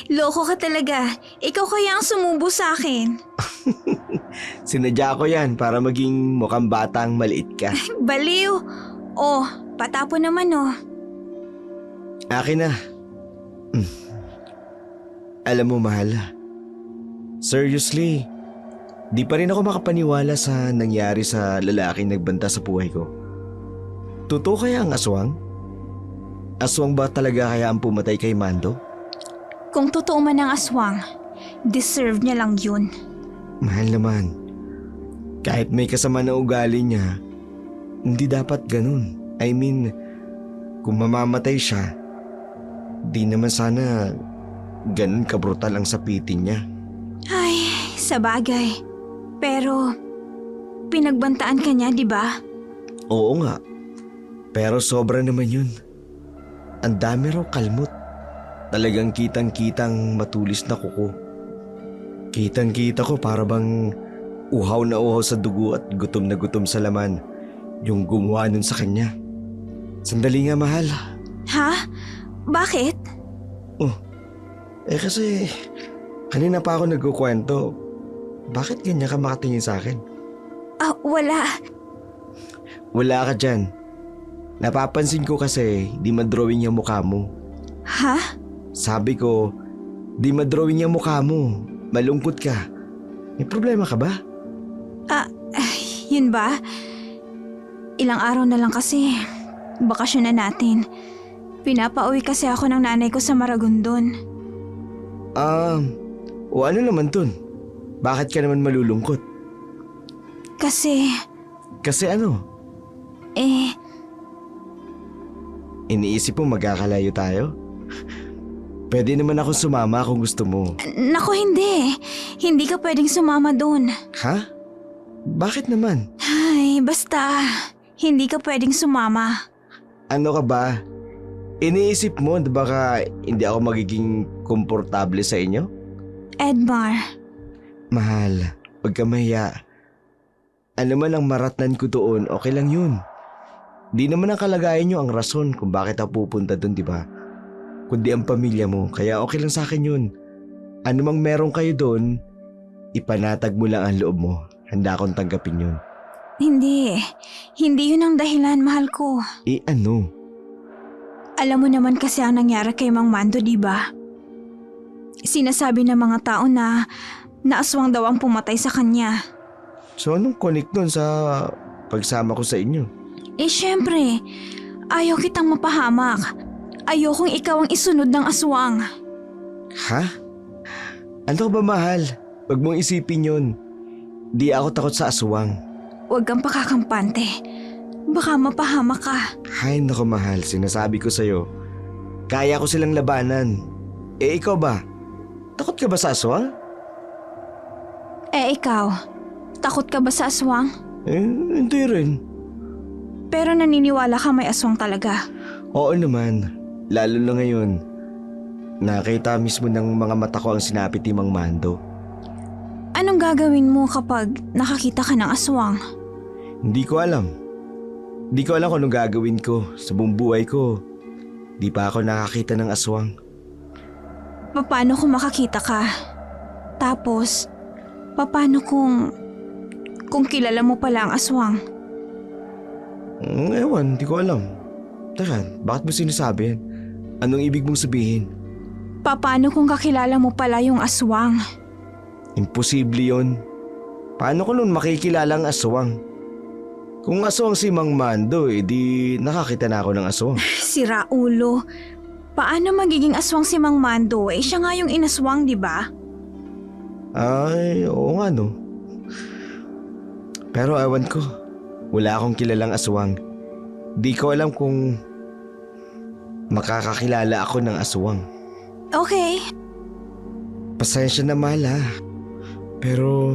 Loko ka talaga. Ikaw kaya ang sumubo sa akin. Sinadya ko yan para maging mukhang batang maliit ka. Baliw. Patapon naman Akin na. Alam mo mahal, seriously, di pa rin ako makapaniwala sa nangyari sa lalaking nagbanta sa buhay ko. Totoo kaya ang aswang? Aswang ba talaga kaya ang pumatay kay Mando? Kung totoo man ang aswang, deserve niya lang yun. Mahal naman, kahit may kasama na ugali niya, hindi dapat ganun. I mean, kung mamamatay siya, di naman sana ganun kabrutal ang sapitin niya. Ay, sabagay. Pero, pinagbantaan ka niya, di ba? Oo nga, pero sobra naman yun. Ang dami raw kalmot. Talagang kitang-kitang matulis na kuko. Kitang-kita ko para bang uhaw na uhaw sa dugo at gutom na gutom sa laman yung gumawa nun sa kanya. Sandali nga mahal. Ha? Bakit? Kasi kanina pa ako nagkukwento. Bakit ganyan ka makatingin sa akin? Wala. Wala ka dyan. Napapansin ko kasi di madrawing yung mukha mo. Ha? Sabi ko, di madrawing yung mukha mo. Malungkot ka. May problema ka ba? Yun ba? Ilang araw na lang kasi. Bakasyon na natin. Pinapauwi kasi ako ng nanay ko sa Maragondon. O ano naman dun? Bakit ka naman malulungkot? Kasi, Kasi ano? Iniisip mo magkakalayo tayo? Pwede naman ako sumama kung gusto mo. naku hindi. Hindi ka pwedeng sumama doon. Ha? Bakit naman? Ay, basta. Hindi ka pwedeng sumama. Ano ka ba? Iniisip mo na baka hindi ako magiging komportable sa inyo? Edmar, Mahal, huwag ka mahiya. Ano man ang maratnan ko doon, okay lang yun. Di naman ang kalagayan nyo ang rason kung bakit ako pupunta doon, di ba? Kundi ang pamilya mo, kaya okay lang sa akin yun. Ano mang meron kayo doon, ipanatag mo lang ang loob mo. Handa akong tanggapin yun. hindi. Hindi yun ang dahilan, mahal ko. Ano? Alam mo naman kasi ang nangyari kay Mang Mando, di ba? Sinasabi ng mga tao na naaswang daw ang pumatay sa kanya. So anong connect nun sa pagsama ko sa inyo? Syempre, ayaw kitang mapahamak. Ayokong ikaw ang isunod ng aswang. Ha? Ano ka ba, mahal? Huwag mong isipin yun. Di ako takot sa aswang. Huwag kang pakakampante. Baka mapahamak ka. Hay nako, mahal, sinasabi ko sa'yo. Kaya ko silang labanan. Ikaw ba? Takot ka ba sa aswang? Ikaw, takot ka ba sa aswang? Hindi rin. Pero naniniwala ka may aswang talaga. Oo naman, lalo na ngayon. Nakita mismo ng mga mata ko ang sinapit ni Mang Mando. Anong gagawin mo kapag nakakita ka ng aswang? Hindi ko alam. Hindi ko alam kung anong gagawin ko. Sa buong buhay ko, di pa ako nakakita ng aswang. Paano kung makakita ka? Tapos, paano kung kilala mo pala ang aswang? Ewan, di ko alam. Teka, bakit mo sinasabi yan? Anong ibig mong sabihin? Paano kung kakilala mo pala yung aswang? Imposible yun. Paano ko nun makikilala ang aswang? Kung aswang si Mang Mando, di nakakita na ako ng aswang. Sira ulo. Paano magiging aswang si Mang Mando? Siya nga yung inaswang, di ba? Ay, oo nga no. Pero ewan ko, wala akong kilalang aswang. Di ko alam kung makakakilala ako ng aswang. Okay. Pasensya na, mahal ha. Pero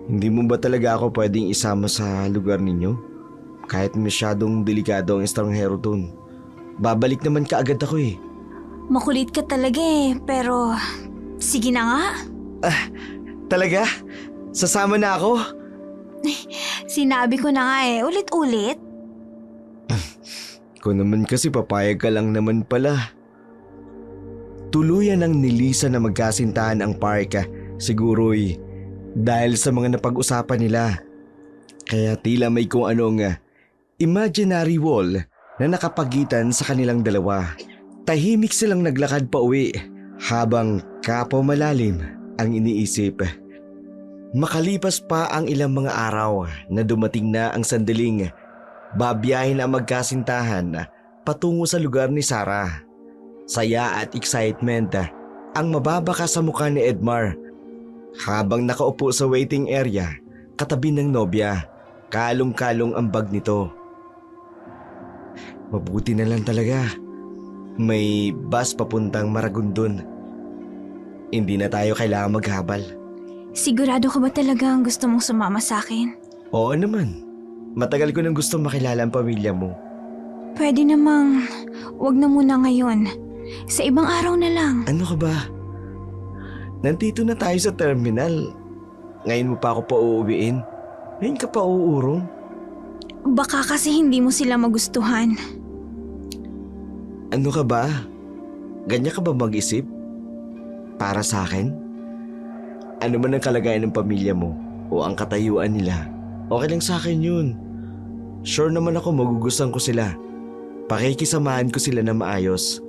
hindi mo ba talaga ako pwedeng isama sa lugar ninyo? Kahit masyadong delikado ang estranghero dun. Babalik naman kaagad ako eh. Makulit ka talaga pero sige na nga. Talaga? Sasama na ako? Sinabi ko na nga ulit-ulit. Ikaw naman kasi papayag ka lang naman pala. Tuluyan ang nilisa na magkasintahan ang park, siguro'y dahil sa mga napag-usapan nila. Kaya tila may kung anong imaginary wall na nakapagitan sa kanilang dalawa. Tahimik silang naglakad pa uwi habang kapaw malalim ang iniisip. Makalipas pa ang ilang mga araw na dumating na ang sandaling babiyahin ang magkasintahan patungo sa lugar ni Sarah. Saya at excitement ang mababaka sa mukha ni Edmar habang nakaupo sa waiting area katabi ng nobya. Kalong-kalong ang bag nito. Mabuti na lang talaga. May bus papuntang Maragondon. Hindi na tayo kailangan maghabal. Sigurado ka ba talaga ang gusto mong sumama sa akin? Oo naman. Matagal ko nang gusto makilala ang pamilya mo. Pwede namang wag na muna ngayon. Sa ibang araw na lang. Ano ka ba? Nandito na tayo sa terminal. Ngayon mo pa ako pa uuwiin. Ngayon ka pa uurong. Baka kasi hindi mo sila magustuhan. Ano ka ba? Ganyan ka ba mag-isip? Para sa akin? Ano man ang kalagayan ng pamilya mo o ang katayuan nila, okay lang sa akin yun. Sure naman ako magugustuhan ko sila. Pakikisamahan ko sila na maayos.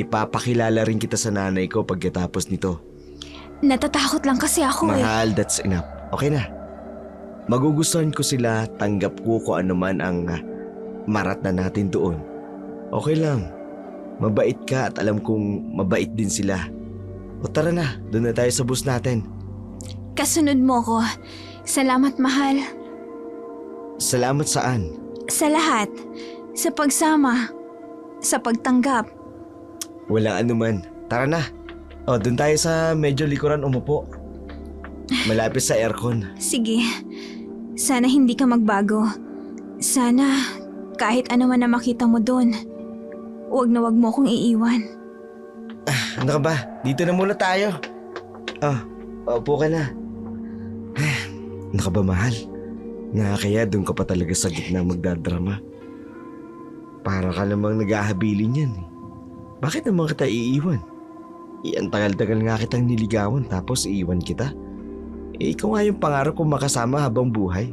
Ipapakilala rin kita sa nanay ko pagkatapos nito. Natatakot lang kasi ako eh. Mahal, that's enough. Okay na. Magugustuhan ko sila, tanggap ko kung ano man ang marat na natin doon. Okay lang. Mabait ka at alam kong mabait din sila. O tara na, doon na tayo sa bus natin. Kasunod mo ko. Salamat, mahal. Salamat saan? Sa lahat. Sa pagsama. Sa pagtanggap. Walang anuman. Tara na. O, doon tayo sa medyo likuran umupo. Malapit sa aircon. Sige. Sana hindi ka magbago. Sana kahit ano man na makita mo doon, huwag na huwag mo akong iiwan. Ano ka ba? Dito na muna tayo. Upo ka na. Ano ka ba, mahal? Kaya doon ka pa talaga sa gitna magdadrama. Para ka namang naghahabilin yan eh. Bakit naman kita iiwan? Ang tagal-tagal nga kitang niligawan tapos iiwan kita. Ikaw nga yung pangarap kong makasama habang buhay.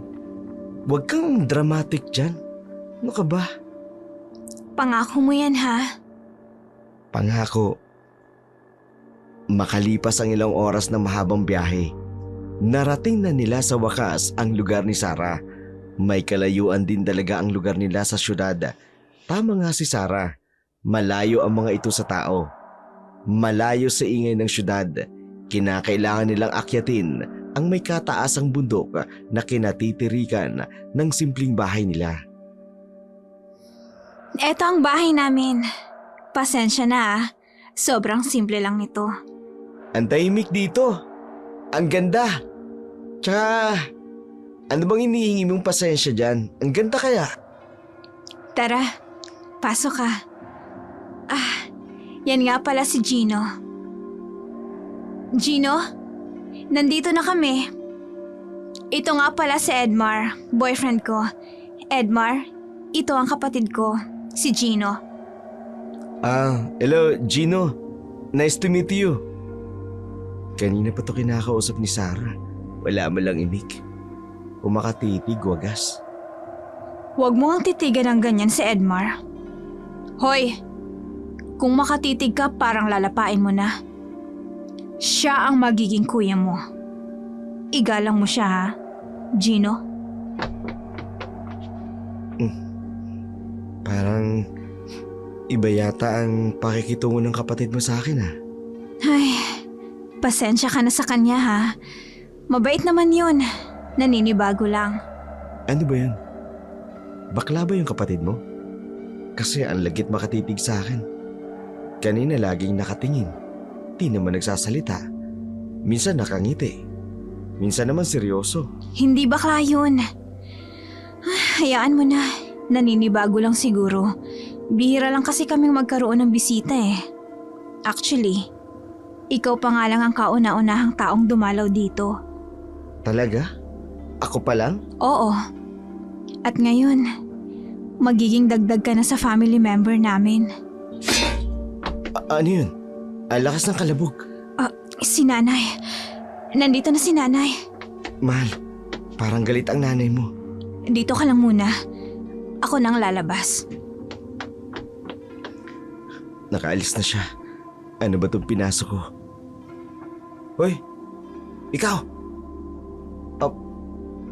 Huwag kang dramatic dyan. Ano ka ba? Pangako mo yan, ha? Pangako. Makalipas ang ilang oras na mahabang biyahe, narating na nila sa wakas ang lugar ni Sarah. May kalayuan din talaga ang lugar nila sa syudad. Tama nga si Sarah. Malayo ang mga ito sa tao. Malayo sa ingay ng syudad. Kinakailangan nilang akyatin ang may kataasang bundok na kinatitirikan ng simpleng bahay nila. Eto ang bahay namin. Pasensya na, ah. Sobrang simple lang nito. Ang tahimik dito. Ang ganda. Tsaka, ano bang inihingi mong pasensya dyan? Ang ganda kaya. Tara, pasok ka. Yan nga pala si Gino. Gino, nandito na kami. Ito nga pala si Edmar, boyfriend ko. Edmar, ito ang kapatid ko, si Gino. Hello, Gino. Nice to meet you. Kanina pa to kinakausap ni Sarah. Wala mo lang imik. Kung makatitig, wagas. Huwag mo ang titigan ng ganyan si Edmar. Hoy, kung makatitig ka parang lalapain mo na. Siya ang magiging kuya mo. Igalang mo siya, ha, Gino? Parang iba yata ang pakikitungo ng kapatid mo sa akin, ha? Ay, pasensya ka na sa kanya, ha? Mabait naman yun. Naninibago lang. Ano ba yun? Bakla ba yung kapatid mo? Kasi ang lagit makatitig sa akin. Kanina laging nakatingin. Di naman nagsasalita. Minsan nakangiti. Minsan naman seryoso. Hindi bakla yun. Hayaan mo na. Naninibago lang siguro. Bihira lang kasi kaming magkaroon ng bisita eh. Actually, ikaw pa nga lang ang kauna-unahang taong dumalaw dito. Talaga? Ako pa lang? Oo. At ngayon, magiging dagdag ka na sa family member namin. Ano yun? Ang lakas ng kalabog. Si nanay. Nandito na si nanay. Mahal, parang galit ang nanay mo. Dito ka lang muna. Ako nang lalabas. Nakaalis na siya. Ano ba itong pinasok ko? Hoy! Ikaw!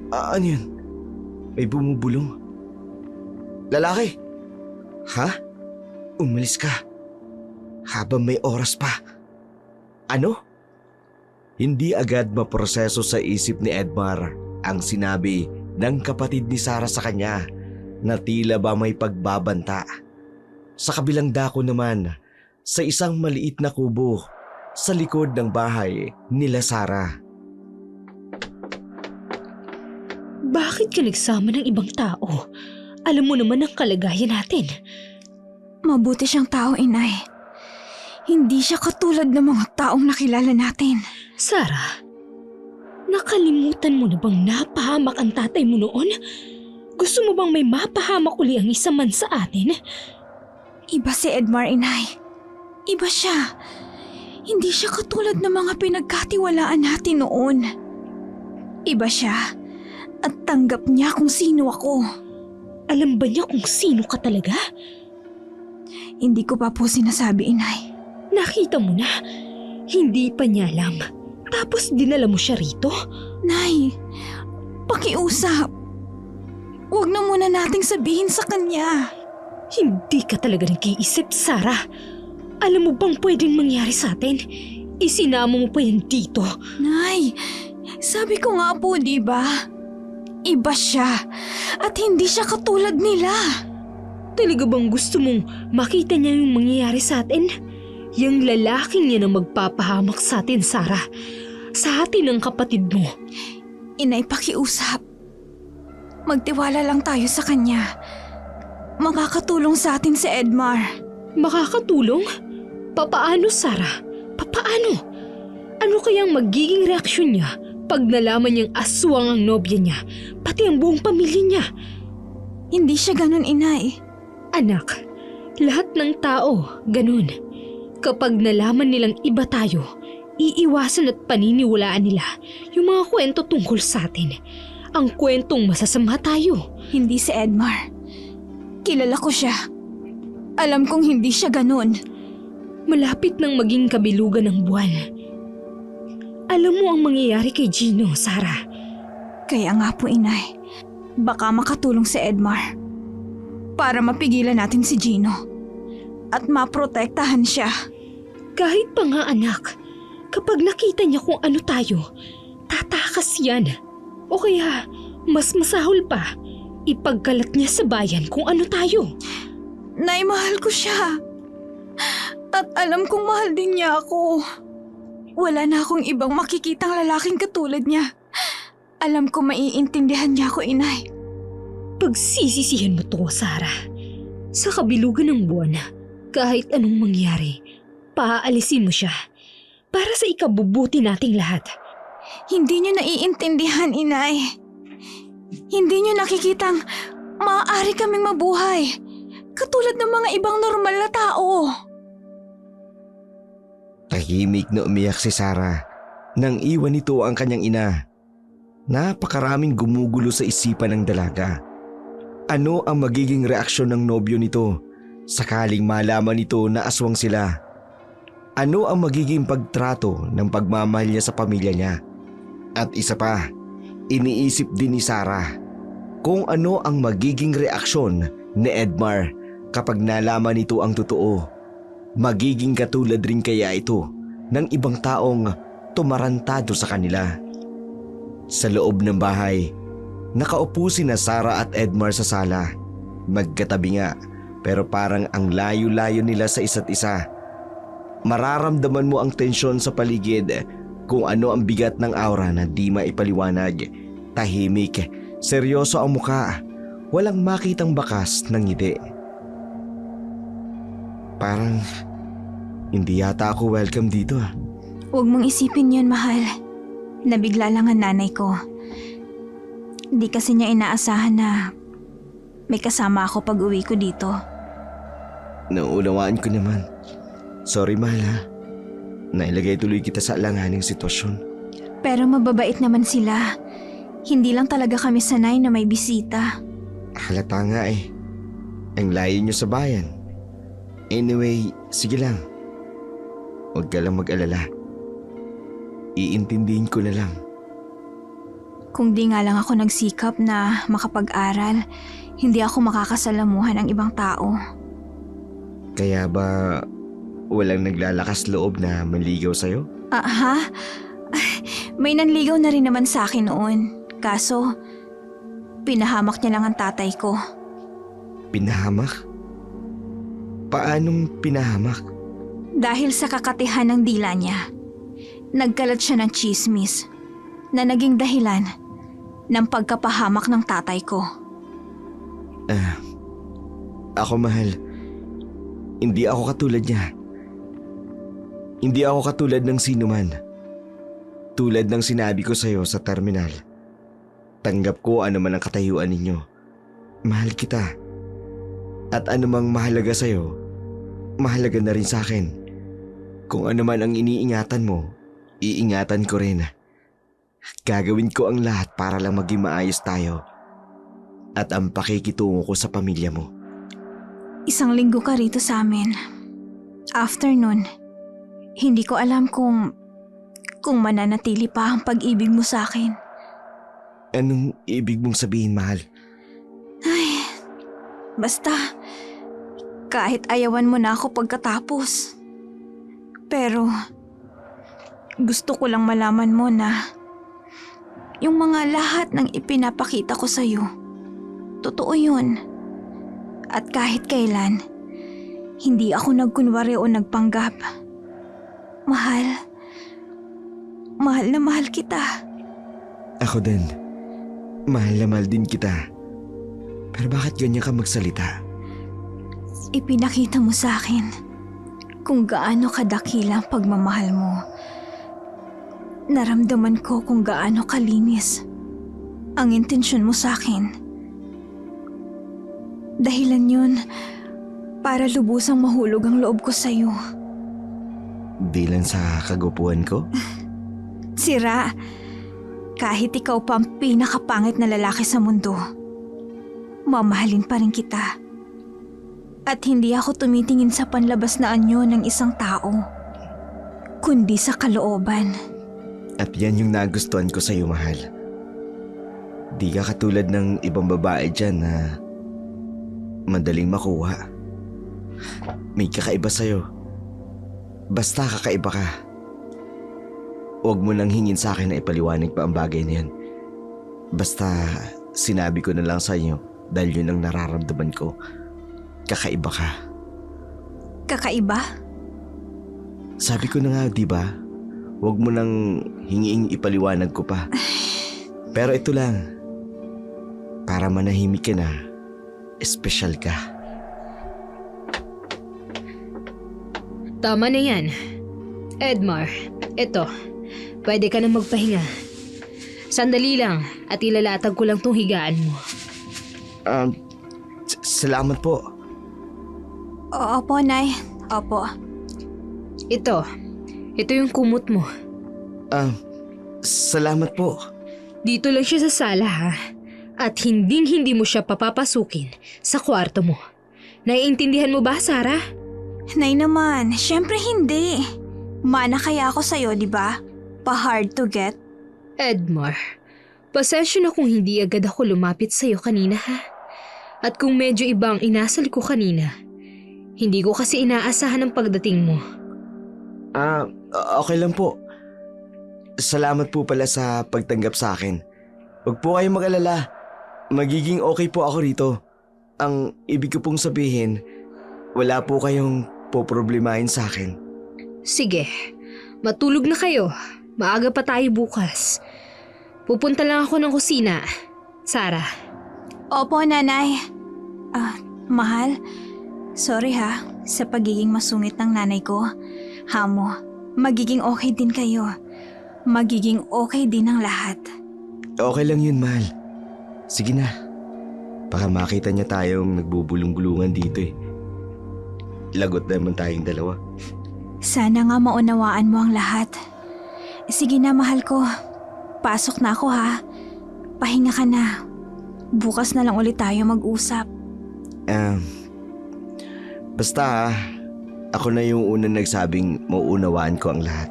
Ano yun? May bumubulong. Lalaki! Ha? Umalis ka. Habang may oras pa. Ano? Hindi agad maproseso sa isip ni Edmar ang sinabi ng kapatid ni Sarah sa kanya na tila ba may pagbabanta. Sa kabilang dako naman, sa isang maliit na kubo sa likod ng bahay nila Sarah. Bakit ka nagsama ng ibang tao? Alam mo naman ang kalagayan natin. Mabuti siyang tao, inay. Hindi siya katulad ng mga taong nakilala natin. Sarah, nakalimutan mo na bang napahamak ang tatay mo noon? Gusto mo bang may mapahamak uli ang isa man sa atin? Iba si Edmar, inay. Iba siya. Hindi siya katulad ng mga pinagkatiwalaan natin noon. Iba siya. At tanggap niya kung sino ako. Alam ba niya kung sino ka talaga? Hindi ko pa po sinasabi, Inay. Nakita mo na. Hindi pa niya alam. Tapos dinala mo siya rito? Nay, pakiusap. Huwag na muna nating sabihin sa kanya. Hindi ka talaga nag-iisip, Sarah. Alam mo bang pwedeng mangyari sa atin? Isinama mo pa yan dito. Nay, sabi ko nga po, di ba? Iba siya at hindi siya katulad nila. Talaga bang gusto mong makita niya yung mangyayari sa atin? Yung lalaking yan ang magpapahamak sa atin, Sarah. Sa atin ang kapatid mo. Inay, pakiusap. Magtiwala lang tayo sa kanya. Makakatulong sa atin si Edmar. Makakatulong? Papaano, Sarah? Papaano? Ano kayang magiging reaksyon niya pag nalaman niyang aswang ang nobya niya, pati ang buong pamilya niya? Hindi siya ganun, Inay. Anak, lahat ng tao, ganun. Kapag nalaman nilang iba tayo, iiwasan at paniniwalaan nila yung mga kwento tungkol sa atin. Ang kwentong masasama tayo. Hindi si Edmar. Kilala ko siya. Alam kong hindi siya ganun. Malapit nang maging kabilugan ng buwan. Alam mo ang mangyayari kay Gino, Sarah. Kaya nga po, Inay. Baka makatulong si Edmar. Para mapigilan natin si Gino. At maprotektahan siya. Kahit pa nga anak, kapag nakita niya kung ano tayo, tatakas yan. O kaya, mas masahol pa, ipagkalat niya sa bayan kung ano tayo. Nay, mahal ko siya. At alam kong mahal din niya ako. Wala na akong ibang makikitang lalaking katulad niya. Alam ko maiintindihan niya ako, Inay. Pagsisisihan mo to, Sarah. Sa kabilugan ng buwan, kahit anong mangyari, paaalisin mo siya. Para sa ikabubuti nating lahat. Hindi niyo naiintindihan, Inay. Hindi niyo nakikitang maaari kaming mabuhay. Katulad ng mga ibang normal na tao. Tahimik na umiyak si Sarah nang iwan nito ang kanyang ina. Napakaraming gumugulo sa isipan ng dalaga. Ano ang magiging reaksyon ng nobyo nito sakaling malaman nito na aswang sila? Ano ang magiging pagtrato ng pagmamahal niya sa pamilya niya? At isa pa, iniisip din ni Sarah kung ano ang magiging reaksyon ni Edmar kapag nalaman nito ang totoo. Magiging katulad rin kaya ito ng ibang taong tumarantado sa kanila. Sa loob ng bahay, nakaupo sina Sarah at Edmar sa sala. Magkatabi nga, pero parang ang layo-layo nila sa isa't isa. Mararamdaman mo ang tensyon sa paligid kung ano ang bigat ng aura na di maipaliwanag. Tahimik, seryoso ang muka, walang makitang bakas ng ngiti. Parang hindi yata ako welcome dito. Huwag mong isipin yun, mahal. Nabigla lang ang nanay ko. Hindi kasi niya inaasahan na may kasama ako pag uwi ko dito. Nauunawaan ko naman. Sorry mahal ha. Nailagay tuloy kita sa alanganing sitwasyon. Pero mababait naman sila. Hindi lang talaga kami sanay na may bisita. Halata nga eh. Ang layo nyo sa bayan. Anyway, sige lang. Huwag ka lang mag-alala. Iintindihin ko na lang. Kung di nga lang ako nagsikap na makapag-aral, hindi ako makakasalamuhan ng ibang tao. Kaya ba walang naglalakas loob na manligaw sa'yo? Ha? May nanligaw na rin naman sa akin noon. Kaso, pinahamak niya lang ang tatay ko. Pinahamak? Paanong pinahamak? Dahil sa kakatihan ng dila niya, nagkalat siya ng tsismis na naging dahilan ng pagkapahamak ng tatay ko. Ako mahal, hindi ako katulad niya. Hindi ako katulad ng sinuman. Tulad ng sinabi ko sa'yo sa terminal. Tanggap ko ano man ang katayuan ninyo. Mahal kita. At anumang mahalaga sa'yo, mahalaga na rin sa akin. Kung ano man ang iniingatan mo, iingatan ko rin. Gagawin ko ang lahat para lang maging maayos tayo. At ang pakikitungo ko sa pamilya mo. 1 linggo ka rito sa amin. After nun, hindi ko alam kung mananatili pa ang pag-ibig mo sa akin. Anong ibig mong sabihin, mahal? Ay, basta, kahit ayawan mo na ako pagkatapos. Pero, gusto ko lang malaman mo na yung mga lahat ng ipinapakita ko sa'yo, totoo yun. At kahit kailan, hindi ako nagkunwari o nagpanggap. Mahal na mahal kita. Ako din. Mahal na mahal din kita. Pero bakit ganyan ka magsalita? Ipinakita mo sa akin kung gaano kadakila ang pagmamahal mo. Naramdaman ko kung gaano kalinis ang intensyon mo sa akin. Dahilan yun para lubusang mahulog ang loob ko sa'yo. Di lang sa kagupuan ko? Sira, kahit ikaw pa ang pinakapangit na lalaki sa mundo, mamahalin pa rin kita. At hindi ako tumitingin sa panlabas na anyo ng isang tao, kundi sa kalooban. At yan yung nagustuhan ko sa'yo, mahal. Di ka katulad ng ibang babae dyan na madaling makuha. May kakaiba sa'yo. Basta kakaiba ka. Huwag mo nang hingin sa akin na ipaliwanag pa ang bagay na yan. Basta sinabi ko na lang sa inyo dahil yun ang nararamdaman ko. Kakaiba ka. Kakaiba? Sabi ko na nga, di ba? Huwag mo nang hingiing ipaliwanag ko pa. Pero ito lang. Para manahimik ka na, espesyal ka. Tama na yan. Edmar, eto. Pwede ka na magpahinga. Sandali lang at ilalatag ko lang tong higaan mo. Salamat po. Opo, Nay. Opo. Ito yung kumot mo. Salamat po. Dito lang siya sa sala ha. At hindi mo siya papapasukin sa kwarto mo. Naiintindihan mo ba, Sarah? Nay naman, syempre hindi. Mana kaya ako sa'yo, di ba? Pa-hard to get. Edmar, pasensya na kung hindi agad ako lumapit sa'yo kanina ha. At kung medyo ibang inasal ko kanina, hindi ko kasi inaasahan ang pagdating mo. Okay lang po. Salamat po pala sa pagtanggap sa akin. Huwag po kayong mag-alala. Magiging okay po ako rito. Ang ibig ko pong sabihin, wala po kayong poproblemahin sa akin. Sige, matulog na kayo. Maaga pa tayo bukas. Pupunta lang ako ng kusina. Sarah. Opo, Nanay. Mahal, sorry ha sa pagiging masungit ng nanay ko. Hamo, magiging okay din kayo. Magiging okay din ang lahat. Okay lang yun, mahal. Sige na. Baka makita niya tayong nagbubulong-bulungan dito eh. Lagot naman tayong dalawa. Sana nga maunawaan mo ang lahat. Sige na, mahal ko. Pasok na ako ha. Pahinga ka na. Bukas na lang ulit tayo mag-usap. Basta ako na yung unang nagsabing mauunawaan ko ang lahat.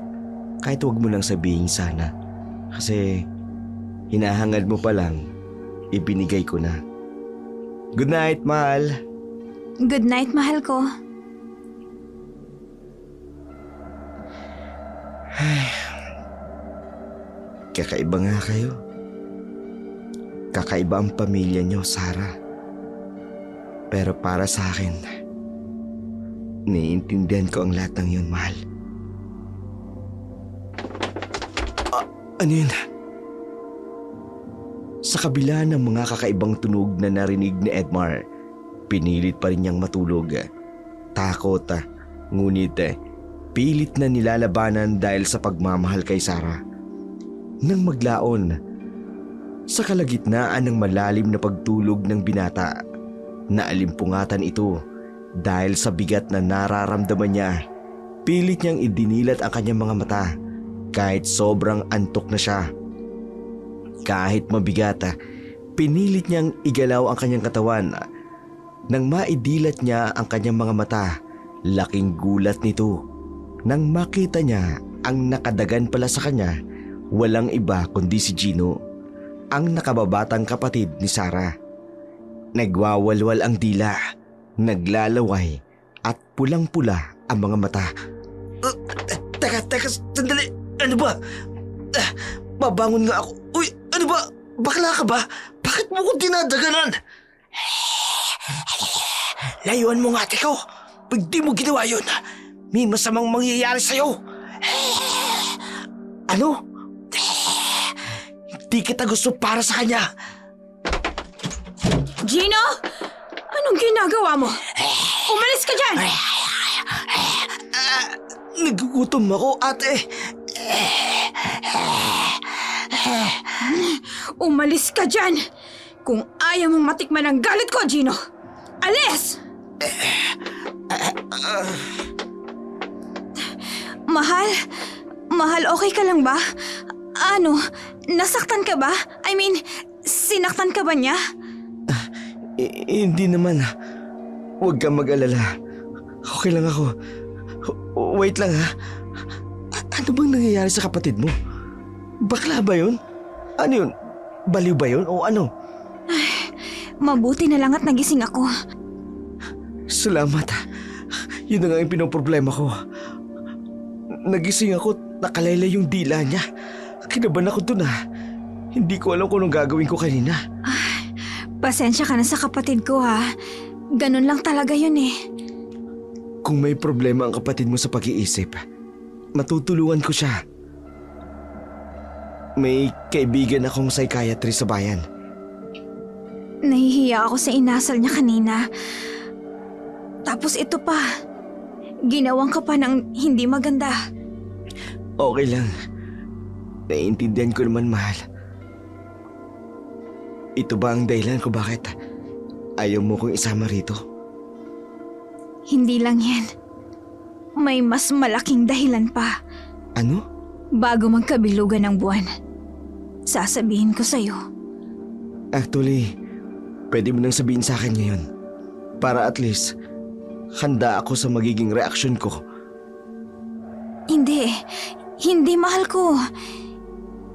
Kahit huwag mo nang sabihin sana. Kasi hinahangad mo pa lang, ibinigay ko na. Good night, mahal. Good night, mahal ko. Kakaiba nga kayo. Kakaiba ang pamilya niyo, Sarah. Pero para sa akin, naiintindihan ko ang lahat ng yun, mahal. Ano yun? Sa kabila ng mga kakaibang tunog na narinig ni Edmar, pinilit pa rin niyang matulog. Takot, ngunit pilit na nilalabanan dahil sa pagmamahal kay Sarah. Nang maglaon, sa kalagitnaan ng malalim na pagtulog ng binata, naalimpungatan ito dahil sa bigat na nararamdaman niya. Pilit niyang idinilat ang kanyang mga mata kahit sobrang antok na siya. Kahit mabigat, pinilit niyang igalaw ang kanyang katawan. Nang maidilat niya ang kanyang mga mata, laking gulat nito. Nang makita niya ang nakadagan pala sa kanya, walang iba kundi si Gino, ang nakababatang kapatid ni Sarah. Nagwawalwal ang dila, naglalaway at pulang-pula ang mga mata. Teka, sandali. Ano ba? Babangon nga ako. Uy, ano ba? Bakla ka ba? Bakit mo ko dinadaganan? Layuan mo nga, Teko. Pag di mo ginawa yun, may masamang mangyayari sa'yo. Ano? Hindi kita gusto para sa kanya. Gino? Anong ginagawa mo? Umalis ka dyan! Nagugutom ako, ate. Umalis ka dyan! Kung ayaw mong matikman ang galit ko, Gino! Alis! Mahal? Mahal, okay ka lang ba? Ano, nasaktan ka ba? I mean, sinaktan ka ba niya? Hindi naman. Huwag kang mag-alala. Okay lang ako. Wait lang ha. Ano bang nangyayari sa kapatid mo? Bakla ba yun? Ano yun? Baliw ba yun o ano? Mabuti na lang at nagising ako. Salamat. Yun na nga yung pinoproblema ko. Nagising ako, nakalaylay yung dila niya. Kinabahan ako dun ha. Hindi ko alam kung anong gagawin ko kanina. Pasensya ka na sa kapatid ko ha. Ganun lang talaga yun eh. Kung may problema ang kapatid mo sa pag-iisip, matutulungan ko siya. May kaibigan akong psychiatrist sa bayan. Nahihiya ako sa inasal niya kanina. Tapos ito pa, ginawang ka pa ng hindi maganda. Okay lang. Naiintindihan ko naman, mahal. Ito ba ang dahilan kung bakit ayaw mo kong isama rito? Hindi lang yan. May mas malaking dahilan pa. Ano? Bago magkabilugan ng buwan, sasabihin ko sa'yo. Actually, pwede mo nang sabihin sa akin ngayon. Para at least, handa ako sa magiging reaksyon ko. Hindi mahal ko.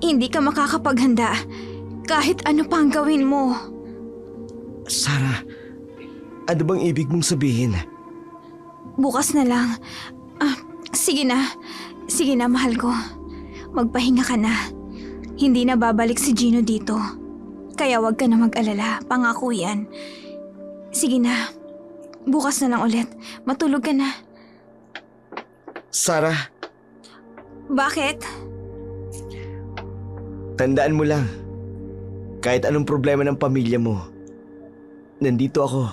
Hindi ka makakapaghanda kahit ano pa ang gawin mo. Sarah, ano bang ibig mong sabihin? Bukas na lang. Sige na mahal ko. Magpahinga ka na. Hindi na babalik si Gino dito. Kaya wag ka na mag-alala, pangako yan. Sige na. Bukas na lang ulit. Matulog ka na. Sarah, Bakit? tandaan mo lang. Kahit anong problema ng pamilya mo, nandito ako.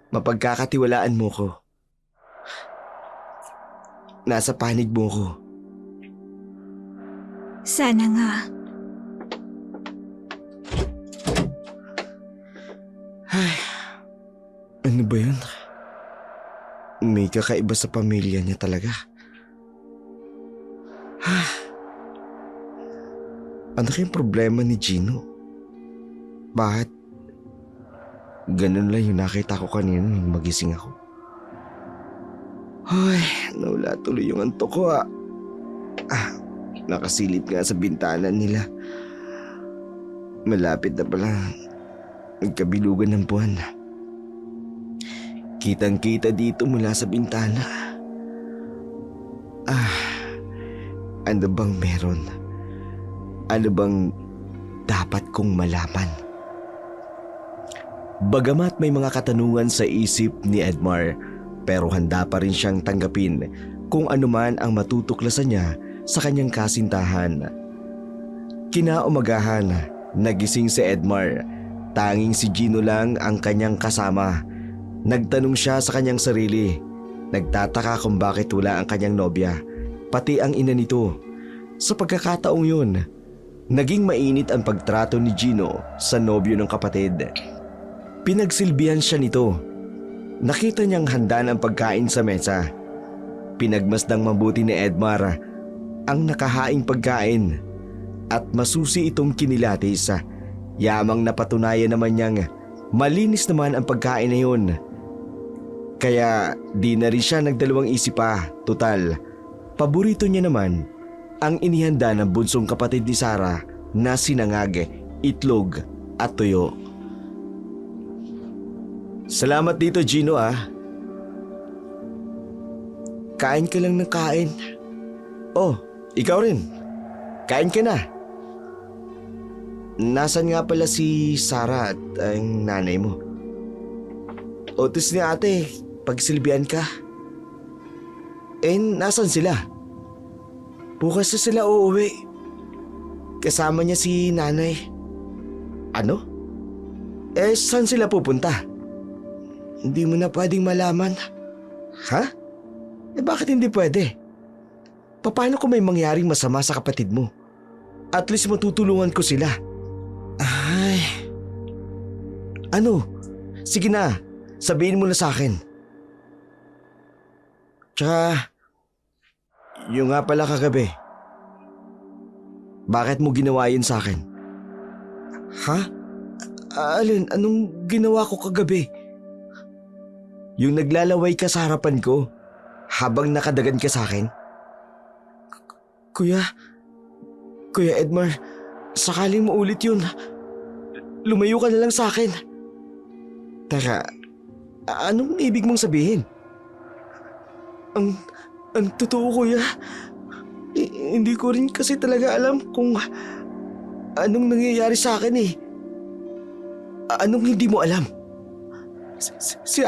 Mapagkakatiwalaan mo ko. Nasa panig mo ko. Sana nga. Ano ba yun? May kakaiba sa pamilya niya talaga. Ano kayong problema ni Gino? Bakit? Ganun lang yung nakita ko kanina nung magising ako. Ay, nawala tuloy yung antok ko nakasilip nga sa bintana nila. Malapit na pala nagkabilugan ng buwan. Kitang-kita dito mula sa bintana. Ano bang meron? Ano bang dapat kong malaman? Bagamat may mga katanungan sa isip ni Edmar, pero handa pa rin siyang tanggapin kung anuman ang matutuklasan niya sa kanyang kasintahan. Kinaumagahan, nagising si Edmar. Tanging si Gino lang ang kanyang kasama. Nagtanong siya sa kanyang sarili. Nagtataka kung bakit wala ang kanyang nobya, pati ang ina nito. Sa pagkakataong yun, naging mainit ang pagtrato ni Gino sa nobyo ng kapatid. Pinagsilbihan siya nito. Nakita niyang handa ng pagkain sa mesa. Pinagmasdang mabuti ni Edmar ang nakahaing pagkain at masusi itong kinilatis. Yamang napatunayan naman niyang Malinis naman ang pagkain na yun. Kaya di na rin siya nagdalawang isip pa. Total, paborito niya naman ang inihanda ng bunsong kapatid ni Sarah na sinangag, itlog at tuyo. Salamat dito, Gino ah. Kain ka lang ng kain. Oh, ikaw rin. Kain ka na. Nasaan nga pala si Sarah at ang nanay mo? Utos ni ate, pagsilbihan ka. Nasaan sila? Bukas na sila uuwi. Kasama niya si nanay. Ano? Saan sila pupunta? Hindi mo na pwedeng malaman. Ha? Bakit hindi pwede? Paano kung may mangyaring masama sa kapatid mo? At least matutulungan ko sila. Ay. Ano? Sige na, sabihin mo na sa akin. Tsaka, yung nga pala kagabi. Bakit mo ginawa yun sa akin? Ha? Alin, anong ginawa ko kagabi? Yung naglalaway ka sa harapan ko habang nakadagan ka sa akin? Kuya Edmar, sakaling maulit yun, lumayo ka na lang sa akin. Teka, anong ibig mong sabihin? Ang totoo kuya, hindi ko rin kasi talaga alam kung anong nangyayari sa akin eh. Anong hindi mo alam? Si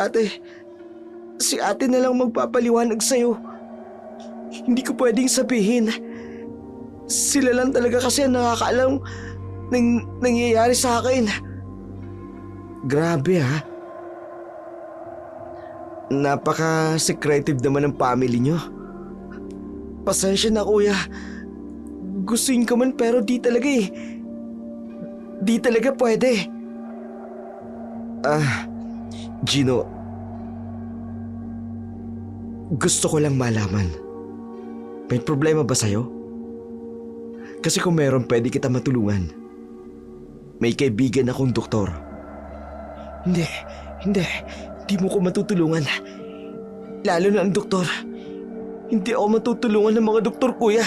ate na lang magpapaliwanag sa'yo. Hindi ko pwedeng sabihin. Sila lang talaga kasi ang nakakaalam ng nangyayari sa akin. Grabe ha. Napaka-secretive naman ng family nyo. Pasensya na kuya. Gustuin ko man pero di talaga eh. Di talaga pwede. Gino. Gusto ko lang malaman. May problema ba sa'yo? Kasi kung meron, pwede kita matulungan. May kaibigan akong doktor. Hindi mo ko matutulungan. Lalo na ang doktor. Hindi ako matutulungan ng mga doktor, kuya.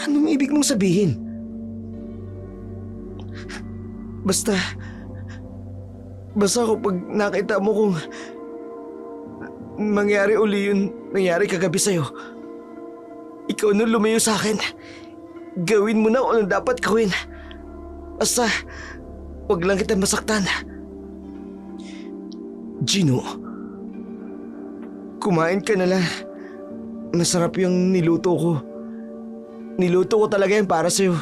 Anong ibig mong sabihin? Basta kapag nakita mo kung mangyari uli yun nangyari kagabi sa'yo, ikaw na lumayo sa akin. Gawin mo na kung anong dapat gawin. Basta, wag lang kita masaktan. Gino, kumain ka na lang. Masarap yung niluto ko. Niluto ko talaga yan para sa'yo.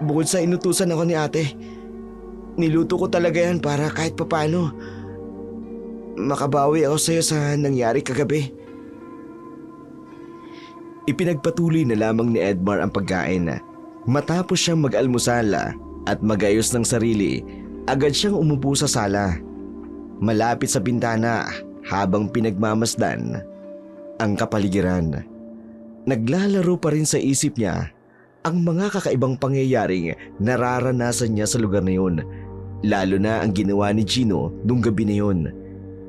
Bukod sa inutusan ako ni ate, niluto ko talaga yan para kahit papano makabawi ako sa'yo sa nangyari kagabi. Ipinagpatuloy na lamang ni Edmar ang pagkain. Matapos siyang mag-almusal at magayos ng sarili, agad siyang umupo sa sala, malapit sa bintana habang pinagmamasdan ang kapaligiran. Naglalaro pa rin sa isip niya ang mga kakaibang pangyayaring nararanasan niya sa lugar na yun, lalo na ang ginawa ni Gino nung gabi na yun.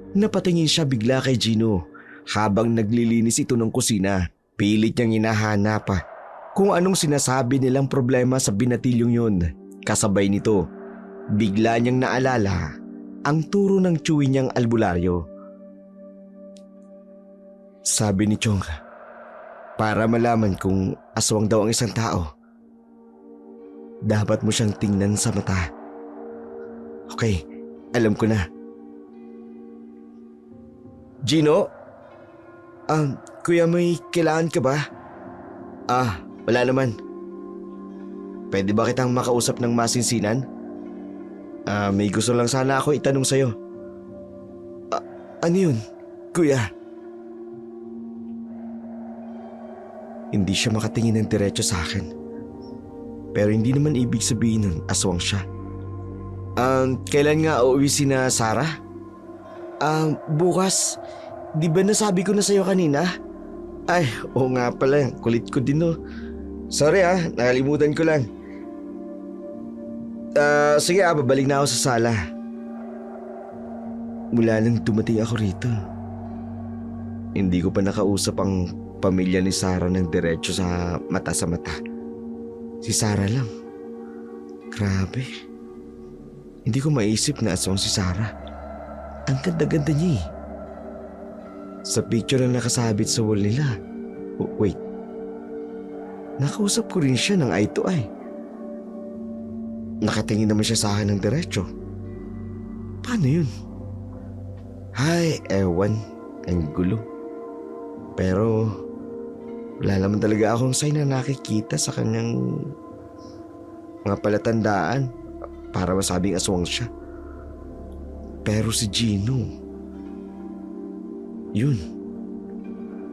Napatingin siya bigla kay Gino habang naglilinis ito ng kusina. Pilit niyang hinahanap kung anong sinasabi nilang problema sa binatilyong yun. Kasabay nito, bigla niyang naalala ang turo ng tsuwi niyang albularyo. Sabi ni Chong, para malaman kung aswang daw ang isang tao, dapat mo siyang tingnan sa mata. Okay, alam ko na. Gino? Kuya, may kailangan ka ba? Wala naman. Pwede ba kitang makausap ng masinsinan? May gusto lang sana ako itanong sa'yo. Ano yun, kuya? Hindi siya makatingin ng diretso sa akin. Pero hindi naman ibig sabihin nun aswang siya. Kailan nga uuwi si na Sarah? Bukas. Di ba nasabi ko na sa'yo kanina? Ay, oo nga pala. Kulit ko din no. Sorry nakalimutan ko lang. Sige, babalik na ako sa sala. Mula nang dumating ako rito, hindi ko pa nakausap ang pamilya ni Sarah ng diretso sa mata. Si Sarah lang. Grabe. Hindi ko maisip na aswang si Sarah. Ang ganda-ganda niya eh. Sa picture na nakasabit sa wall nila. Wait. Nakausap ko rin siya ng eye to eye. Nakatingin naman siya sa akin ng diretso. Paano yun? Ay, ewan. Ang gulo. Pero wala naman talaga akong sign na nakikita sa kanyang mga palatandaan para masabing aswang siya. Pero si Gino, yun,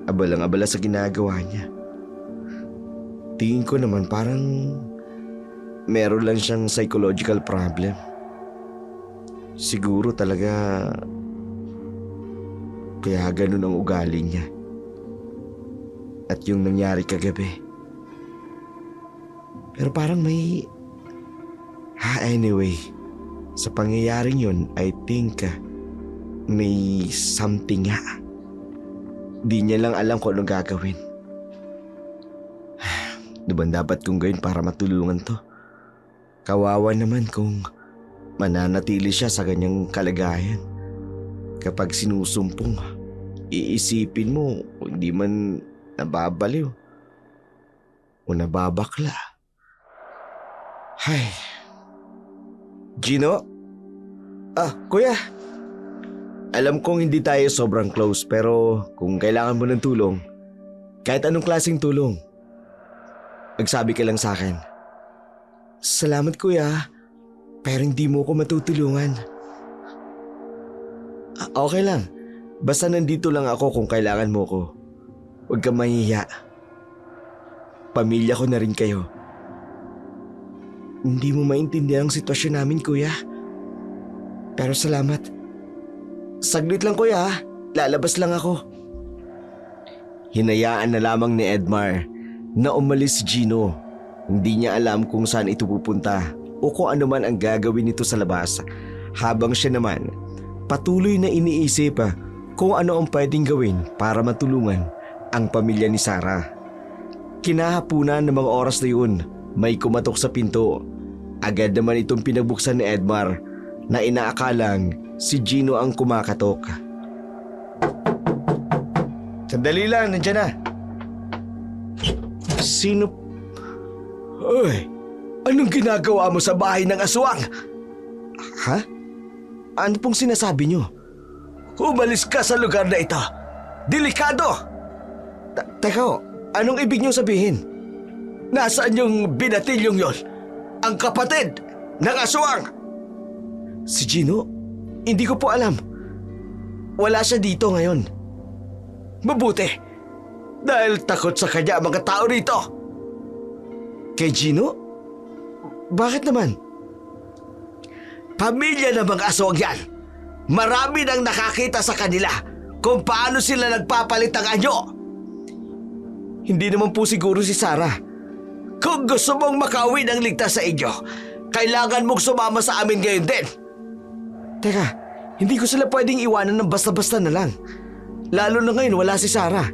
abalang-abala sa ginagawa niya. Tingin ko naman parang meron lang siyang psychological problem. Siguro talaga kaya ganun ang ugali niya. At yung nangyari kagabi. Pero parang may... anyway, sa pangyayaring yun, I think may something nga. Di niya lang alam kung anong gagawin. Ano ba dapat kong gawin para matulungan to? Kawawa naman kung mananatili siya sa ganyang kalagayan. Kapag sinusumpong, iisipin mo hindi man nababaliw o nababakla. Hay. Gino? Kuya. Alam kong hindi tayo sobrang close pero kung kailangan mo ng tulong, kahit anong klaseng tulong, magsabi ka lang sa akin. Salamat kuya, pero hindi mo ko matutulungan. Okay lang, basta nandito lang ako kung kailangan mo ko. Huwag kang mahihiya. Pamilya ko na rin kayo. Hindi mo maintindihan ang sitwasyon namin kuya. Pero salamat. Saglit lang kuya, lalabas lang ako. Hinayaan na lamang ni Edmar na umalis si Gino. Hindi niya alam kung saan ito pupunta o kung ano man ang gagawin nito sa labas. Habang siya naman, patuloy na iniisip kung ano ang pwedeng gawin para matulungan ang pamilya ni Sarah. Kinahapunan ng mga oras na yun, may kumatok sa pinto. Agad naman itong pinagbuksan ni Edmar na inaakalang si Gino ang kumakatok. Sandali lang, nandiyan na. Sino? Uy, anong ginagawa mo sa bahay ng aswang? Ha? Ano pong sinasabi niyo? Umalis ka sa lugar na ito. Delikado! Teka, anong ibig niyong sabihin? Nasaan yung binatilyong yon? Ang kapatid ng aswang! Si Gino? Hindi ko po alam. Wala siya dito ngayon. Mabuti. Dahil takot sa kanya ang mga tao rito. Kay Gino? Bakit naman? Pamilya ng mga aswang yan. Marami nang nakakita sa kanila kung paano sila nagpapalit ng anyo. Hindi naman po siguro si Sarah. Kung gusto mong makauwi ng ligtas sa inyo, kailangan mong sumama sa amin ngayon din. Teka, hindi ko sila pwedeng iwanan ng basta-basta na lang. Lalo na ngayon wala si Sarah.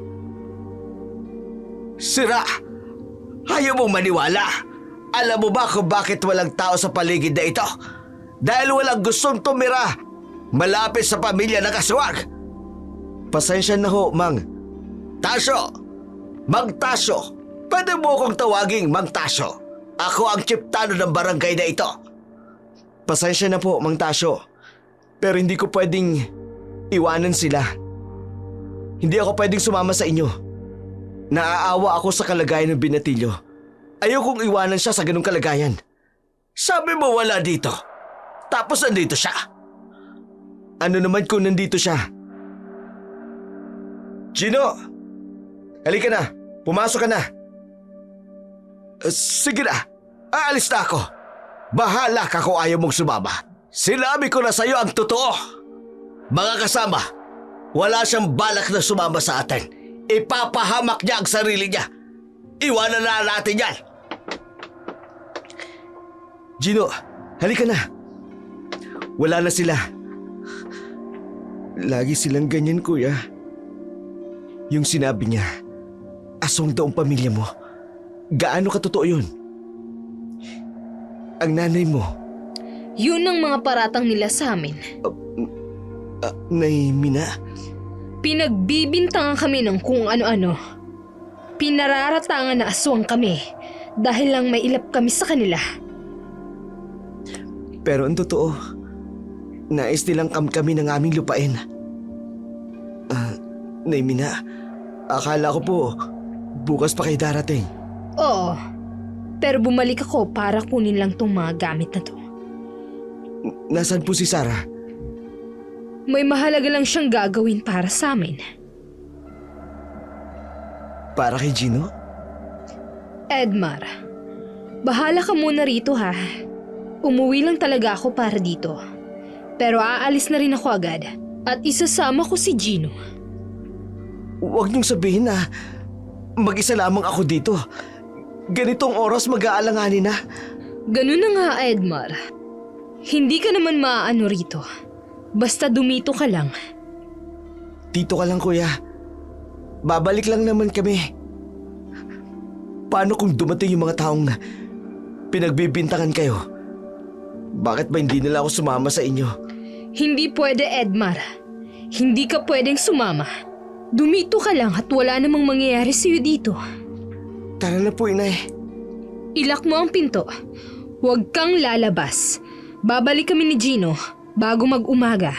Sira! Ayaw mong maniwala. Alam mo ba kung bakit walang tao sa paligid na ito? Dahil walang gustong tumira malapit sa pamilya ng aswang. Pasensya na ho, Mang. Tasyo! Mang Tasyo! Pwede mo akong tawaging Mang Tasyo. Ako ang tsiptano ng barangay na ito. Pasensya na po, Mang Tasyo. Pero hindi ko pwedeng iwanan sila. Hindi ako pwedeng sumama sa inyo. Naaawa ako sa kalagayan ng binatilyo. Ayokong iwanan siya sa ganung kalagayan. Sabi mo wala dito. Tapos nandito siya. Ano naman kung nandito siya? Gino! Halika na. Pumasok ka na. Sige na. Aalis na ako. Bahala ka kung ayaw mong sumama. Sinabi ko na sa'yo ang totoo. Mga kasama, wala siyang balak na sumama sa atin. Ipapahamak niya ang sarili niya. Iwanan na natin yan. Gino, Halika na. Wala na sila. Lagi silang ganyan, kuya. Yung sinabi niya, aswang daw ang pamilya mo. Gaano katotoo yun? Ang nanay mo, Yun ang mga paratang nila sa amin. Nay Mina, Pinagbibintangan kami ng kung ano-ano. Pinararatangan na aswang kami dahil lang may ilap kami sa kanila. pero ang totoo, nais nilang kami ng aming lupain. Nay Mina, akala ko po, bukas pa kayo darating. Oo, pero bumalik ako para kunin lang tong mga gamit na to. Nasaan po si Sarah? May mahalaga lang siyang gagawin para sa amin. Para kay Gino? Edmar, bahala ka muna rito ha. Umuwi lang talaga ako para dito. Pero aalis na rin ako agad at isasama ko si Gino. Huwag niyong sabihin na mag-isa lamang ako dito. Ganitong oras mag-aalanganin na. Ganun na nga, Edmar. Hindi ka naman maaano rito. Basta dumito ka lang. Dito ka lang, kuya. Babalik lang naman kami. Paano kung dumating yung mga taong pinagbibintangan kayo? Bakit ba hindi nila ako sumama sa inyo? Hindi pwede, Edmar. Hindi ka pwedeng sumama. Dumito ka lang at wala namang mangyayari sa'yo dito. Tara na po, inay. Ilak mo ang pinto. Huwag kang lalabas. Babalik kami ni Gino bago mag-umaga.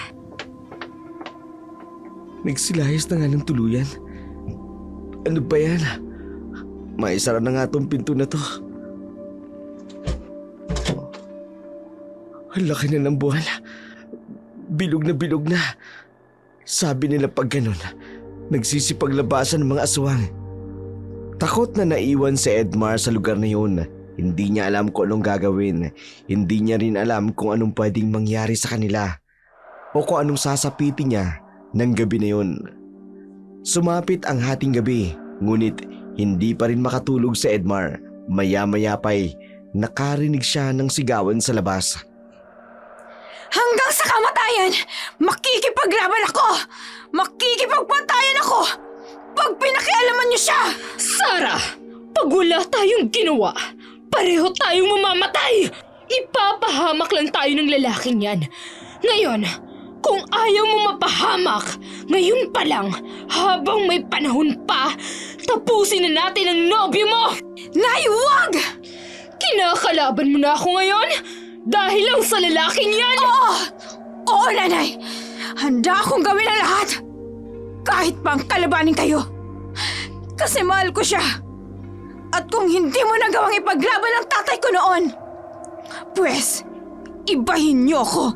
Nagsilayas na nga ng tuluyan. Ano ba yan? Maisara na nga tong pinto na to. Ang laki na ng buwan. Bilog na. Sabi nila pag ganun, nagsisipaglabasan ng mga aswang. Takot na naiwan si Edmar sa lugar na yun. Hindi niya alam kung anong gagawin. Hindi niya rin alam kung anong pwedeng mangyari sa kanila. O kung anong sasapitin niya ng gabi na yun. Sumapit ang hating gabi, ngunit hindi pa rin makatulog si Edmar. Maya-maya pa'y nakarinig siya ng sigawan sa labas. Hanggang sa kamatayan, makikipaglaban ako! Makikipagpatayan ako! Pag pinakialaman niyo siya! Sarah! Pag wala tayong ginawa, pareho tayong mamamatay! Ipapahamak lang tayo ng lalaking yan. Ngayon, kung ayaw mo mapahamak, ngayon pa lang, habang may panahon pa, tapusin na natin ang nobyo mo! Nay, wag! Kinakalaban mo na ako ngayon? Dahil lang sa lalaking yan? Oo, nanay! Handa akong gawin ang lahat! Kahit pang kalabanin kayo! Kasi mahal ko siya! At kung hindi mo nagawang ipaglaban ang tatay ko noon, pwes, ibahin niyo ako!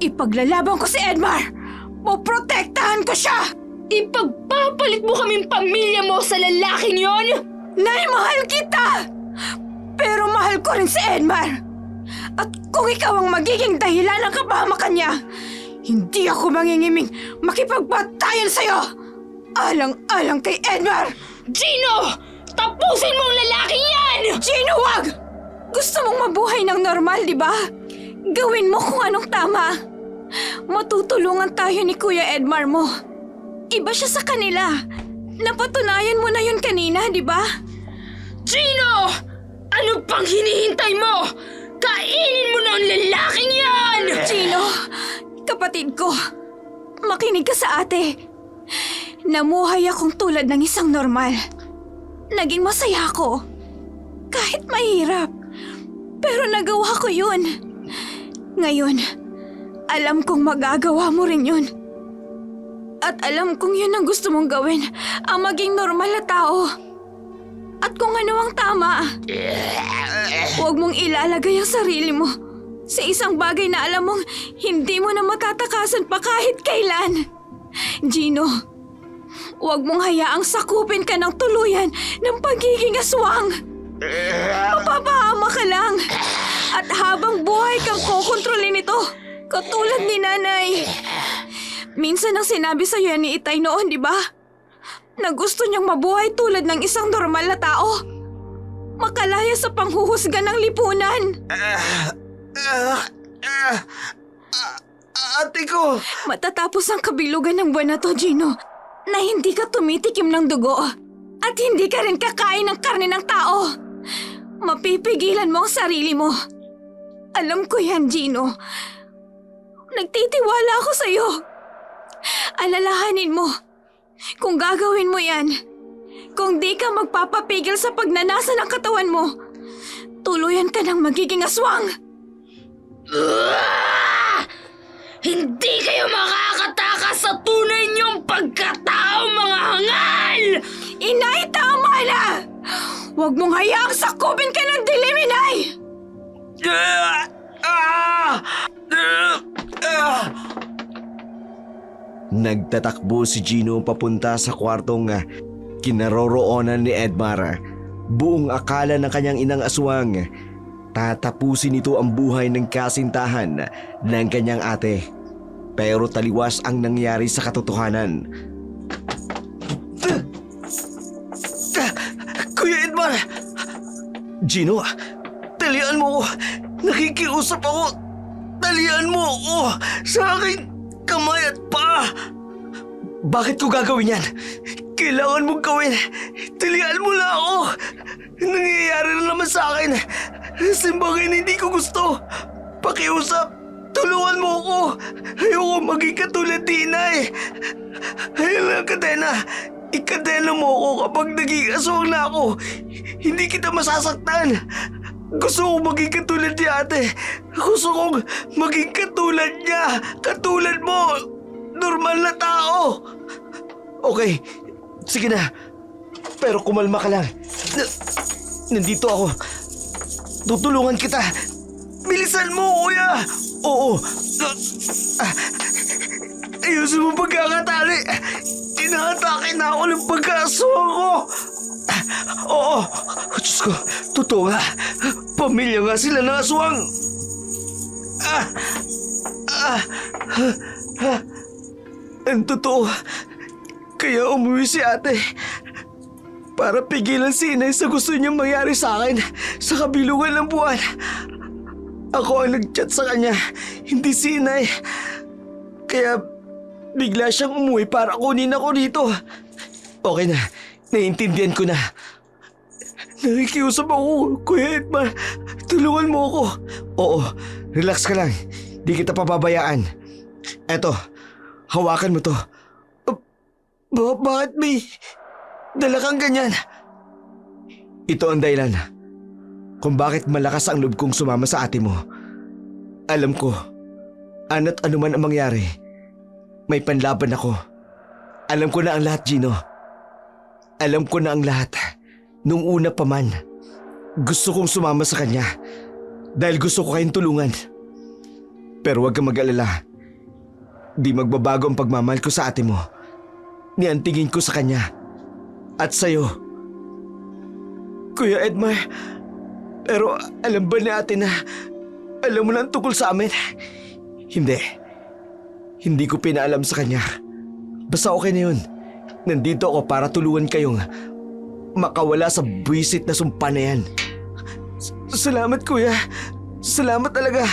Ipaglalaban ko si Edmar! Poprotektahan ko siya! Ipagpapalit mo kaming pamilya mo sa lalaking yon? Nay, mahal kita! Pero mahal ko rin si Edmar! At kung ikaw ang magiging dahilan ng kapahamakan niya, hindi ako mangingiming makipagpatayan sa'yo! Alang-alang kay Edmar! Gino! Tapusin mo ang lalaking yan! Gino, wag! Gusto mong mabuhay ng normal, di ba? Gawin mo kung anong tama. Matutulungan tayo ni Kuya Edmar mo. Iba siya sa kanila. Napatunayan mo na yun kanina, di ba? Gino! Ano pang hinihintay mo? Kainin mo na ang lalaking yan! Gino, kapatid ko, makinig ka sa ate. Namuhay akong tulad ng isang normal. Naging masaya ako. Kahit mahirap. Pero nagawa ko yun. Ngayon, alam kong magagawa mo rin yun. At alam kong yun ang gusto mong gawin, ang maging normal na tao. At kung ano ang tama, huwag mong ilalagay ang sarili mo sa isang bagay na alam mong hindi mo na matatakasan pa kahit kailan. Gino, huwag mong hayaang sakupin ka ng tuluyan ng pagiging aswang. Mapapahama ka lang. At habang buhay kang kokontrolin ito, katulad ni nanay. Minsan ang sinabi sa'yo ni Itay noon, di ba? Na gusto niyang mabuhay tulad ng isang normal na tao. Makalaya sa panghuhusga ng lipunan. Ah, ah, ah, ate ko! Matatapos ang kabilugan ng buwan na to, Gino, na hindi ka tumitikim ng dugo at hindi ka rin kakain ng karne ng tao. Mapipigilan mo ang sarili mo. Alam ko yan, Gino. Nagtitiwala ako sa'yo. Alalahanin mo, kung gagawin mo yan, kung di ka magpapapigil sa pagnanasa ng katawan mo, tuluyan ka ng magiging aswang. Hindi kayo makakatakas sa tunay niyong pagkatao, mga hangal! Inay, tama na! Huwag mong hayaang sakupin ka ng dilim, Inay! Ah! Ah! Ah! Nagtatakbo si Gino papunta sa kwartong kinaroroonan ni Edmar. Buong akala ng kanyang inang aswang, tatapusin nito ang buhay ng kasintahan ng kanyang ate. Pero taliwas ang nangyari sa katotohanan. Kuya Edmar! Gino, Talian mo ko! Nakikiusap ako! Talian mo ako sa aking kamay at paa! bakit ko gagawin yan? Kailangan mong gawin! Talian mo na ako! Nangyayari na naman sa akin! Simbangin hindi ko gusto! Pakiusap! Tulungan mo ako! Ayoko maging katulad ni Inay! Ayun lang, kadena! Ikadena mo ako kapag naging aswang na ako! Hindi kita masasaktan! Gusto kong maging katulad ni ate! Gusto kong maging katulad niya! Katulad mo! Normal na tao! Okay, sige na. Pero kumalma ka lang. Nandito ako. Tutulungan kita. Bilisan mo, kuya! Oo, Ayusin mo pagkakatali! Inaatake na ako ng pagkaswang ko! oo. Diyos ko, totoo nga. Pamilya nga sila ng aswang! Ang totoo, kaya umuwi si ate para pigilan si Inay sa gusto niyang mangyari sa akin sa kabilugan ng buwan. Ako ang nag-chat sa kanya, hindi si Inay. Kaya bigla siyang umuwi para kunin ako dito. Okay na, naiintindihan ko na. Nakikiusap ako, Kuya Edmar. Tulungan mo ako. Oo, relax ka lang. Di kita pababayaan. Eto, hawakan mo to. Bakit may dala kang ganyan? Ito ang dahilan kung bakit malakas ang loob kong sumama sa ate mo. Alam ko, ano't anuman ang mangyari, may panlaban ako. Alam ko na ang lahat, Gino. Alam ko na ang lahat. Nung una pa man, gusto kong sumama sa kanya dahil gusto ko kayong tulungan. Pero huwag kang mag-alala. Di magbabago ang pagmamahal ko sa ate mo. Niantingin ko sa kanya at sa'yo. Kuya Edmar, pero alam ba ni ate na alam mo lang tungkol sa amin? Hindi. Hindi ko pinaalam sa kanya. Basta okay na yun. Nandito ako para tulungan kayong makawala sa buwisit na sumpa na yan. Salamat, kuya. Salamat talaga.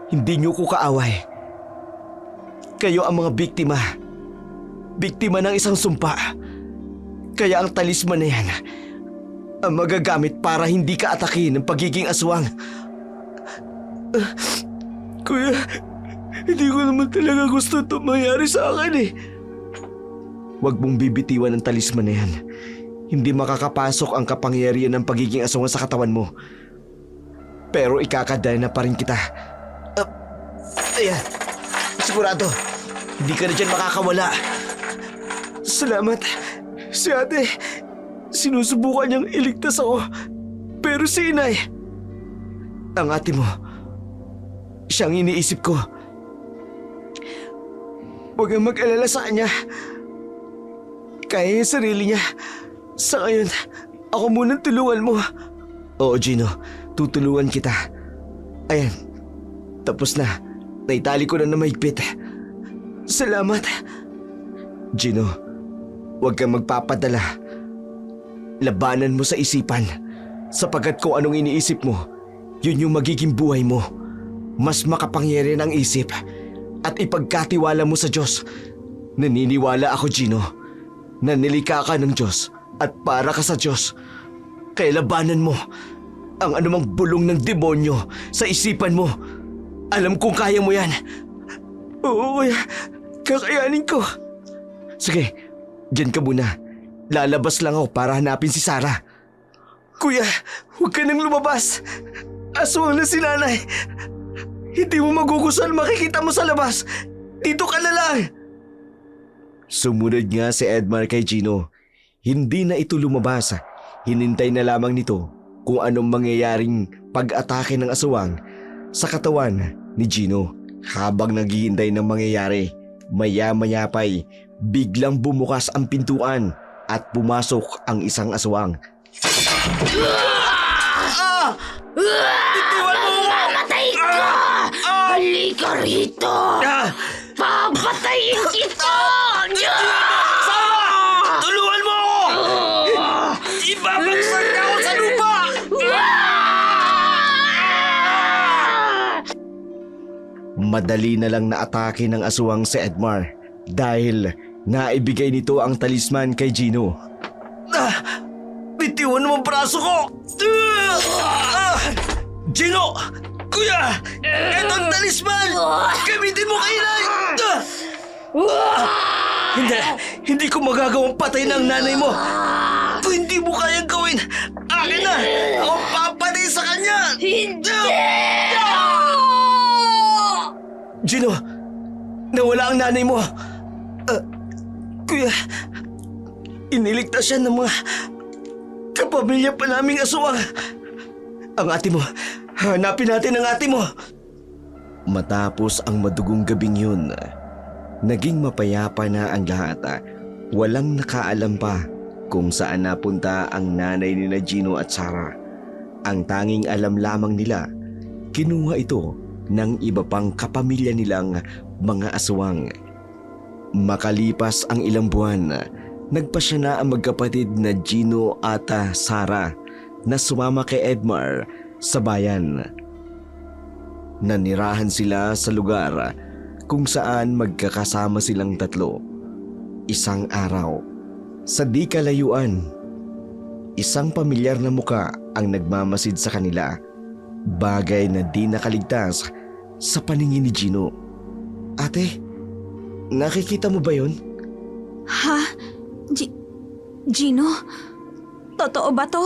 Hindi niyo ko kaaway. Kayo ang mga biktima. Biktima ng isang sumpa. Kaya ang talisman na yan ang magagamit para hindi ka atakin ng pagiging aswang. Kuya, hindi ko naman talaga gusto ito mangyari sa akin eh. Huwag mong bibitiwan ang talisman na yan. Hindi makakapasok ang kapangyarihan ng pagiging aswang sa katawan mo. Pero ikakadala na pa rin kita. Ayan, sigurado, hindi ka na dyan makakawala. Salamat. Si ate, sinusubukan niyang iligtas ako. Pero si Inay, Ang ate mo, siyang iniisip ko. huwag kang mag-alala sa kanya. Kaya yung sarili niya. Sa ngayon, ako munang tulungan mo. Oo, Gino, tutulungan kita. Ayan, tapos na. Naitali ko na mahigpit. Salamat. Gino, huwag kang magpapadala. Labanan mo sa isipan. Sapagkat kung anong iniisip mo, Yun yung magiging buhay mo. Mas makapangyarihan ang isip at ipagkatiwala mo sa Diyos. Naniniwala ako, Gino, na nilikha ka ng Diyos at para ka sa Diyos. Kaya labanan mo ang anumang bulong ng demonyo sa isipan mo. Alam kong kaya mo yan. Oo, kuya. Kakayanin ko. Sige, dyan ka muna. Lalabas lang ako para hanapin si Sarah. Kuya, huwag ka nang lumabas. Aswang na si nanay. Hindi mo magugustuhan makikita mo sa labas. Dito ka na lang. Sumunod nga si Edmar kay Gino. Hindi na ito lumabas. Hinintay na lamang nito kung anong mangyayaring pag-atake ng aswang sa katawan ni Gino. Habang naghihintay ng mangyayari, maya-maya pa'y biglang bumukas ang pintuan at pumasok ang isang aswang. Bitiwan mo ako! Mamatay ka! Halika rito! Papatayin kita! Sarah! Tulungan mo ako! Ibabagsak ka ako sa lupa! Madali na lang naatake ng aswang si Edmar dahil naibigay nito ang talisman kay Gino. Bitiwan mo ang braso ko! Gino! Kuya! Ito ang talisman! Gamitin mo kay Inay! Hindi ko magagawang patay ng nanay mo! Kung hindi mo kayang gawin, akin na! Ako papatay sa kanya! Hindi! Gino! Nawala ang nanay mo! Kuya, iniligtas siya ng mga kapamilya pa naming aswang. Ang ate mo, hanapin natin ang ate mo. Matapos ang madugong gabing yun, naging mapayapa na ang lahat. Walang nakaalam pa kung saan napunta ang nanay ni Gino at Sarah. Ang tanging alam lamang nila, kinuha ito ng iba pang kapamilya nilang mga aswang. Makalipas ang ilang buwan, nagpasya na ang magkapatid na Gino at Sarah na sumama kay Edmar sa bayan. Nanirahan sila sa lugar kung saan magkakasama silang tatlo. Isang araw, sa di kalayuan, isang pamilyar na muka ang nagmamasid sa kanila. Bagay na di nakaligtas sa paningin ni Gino. Ate, nakikita mo ba yun? Ha? Gino? Totoo ba to?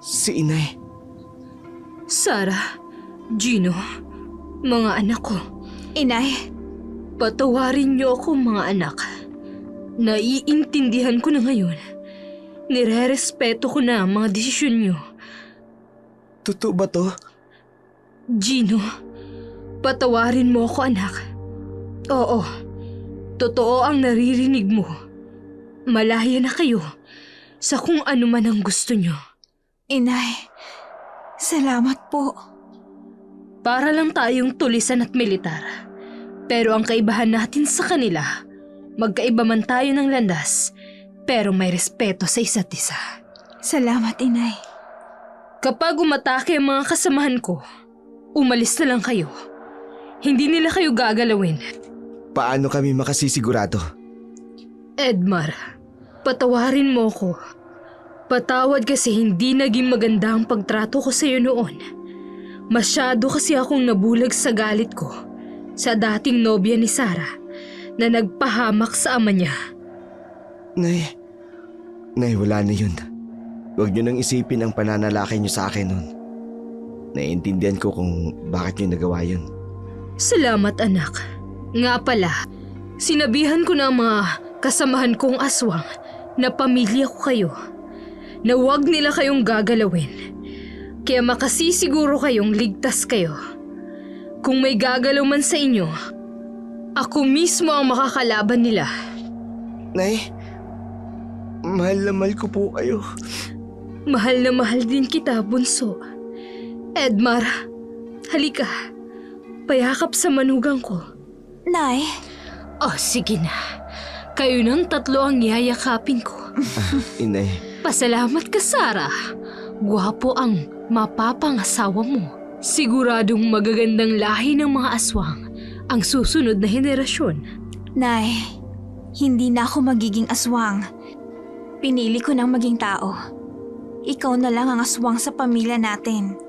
Si Inay. Sarah, Gino, mga anak ko, Inay, patawarin niyo ako mga anak. Naiintindihan ko na ngayon. Nire-respeto ko na ang mga desisyon niyo. Totoo ba to? Gino, patawarin mo ako anak. Oo, totoo ang naririnig mo. Malaya na kayo sa kung ano man ang gusto niyo. Inay, salamat po. Para lang tayong tulisan at militar. Pero ang kaibahan natin sa kanila, magkaiba man tayo ng landas, pero may respeto sa isa't isa. Salamat, Inay. Kapag umatake ang mga kasamahan ko, umalis na lang kayo. Hindi nila kayo gagalawin. Paano kami makasisigurado? Edmar, patawarin mo ko. Patawad kasi hindi naging maganda ang pagtrato ko sa iyo noon. Masyado kasi akong nabulag sa galit ko sa dating nobya ni Sarah na nagpahamak sa ama niya. Nay, wala na yun. Huwag niyo nang isipin ang pananalaki niyo sa akin noon. Naiintindihan ko kung bakit niyo nagawa yun. Salamat anak. Nga pala, sinabihan ko na ang mga kasamahan kong aswang na pamilya ko kayo. Na huwag nila kayong gagalawin. Kaya makasisiguro kayong ligtas kayo. Kung may gagalaw man sa inyo, ako mismo ang makakalaban nila. Nay, mahal na mahal ko po kayo. Mahal na mahal din kita, bunso. Edmar, halika. Payakap sa manugang ko. Nay, Oh, sige na. Kayo ng tatlo ang yayakapin ko. Inay, Pasalamat ka, Sarah. Gwapo ang mapapangasawa mo. Siguradong magagandang lahi ng mga aswang ang susunod na henerasyon. Nay, hindi na ako magiging aswang. Pinili ko nang maging tao. Ikaw na lang ang aswang sa pamilya natin.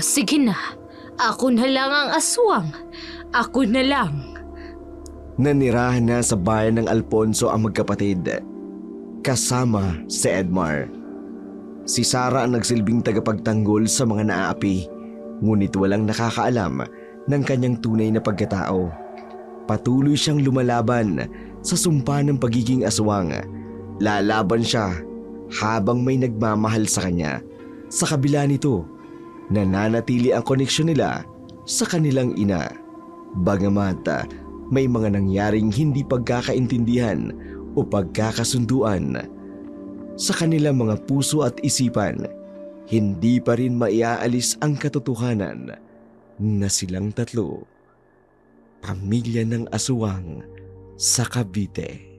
Sige na. Ako na lang ang aswang. Ako na lang. Nanirahan na sa bayan ng Alfonso ang magkapatid. Kasama si Edmar. Si Sarah ang nagsilbing tagapagtanggol sa mga naaapi, ngunit walang nakakaalam ng kanyang tunay na pagkatao. Patuloy siyang lumalaban sa sumpa ng pagiging aswang. Lalaban siya habang may nagmamahal sa kanya. Sa kabila nito, nananatili ang koneksyon nila sa kanilang ina. Bagamat may mga nangyaring hindi pagkakaintindihan o pagkakasunduan sa kanilang mga puso at isipan, hindi pa rin maiaalis ang katotohanan na silang tatlo, pamilya ng aswang sa Cavite.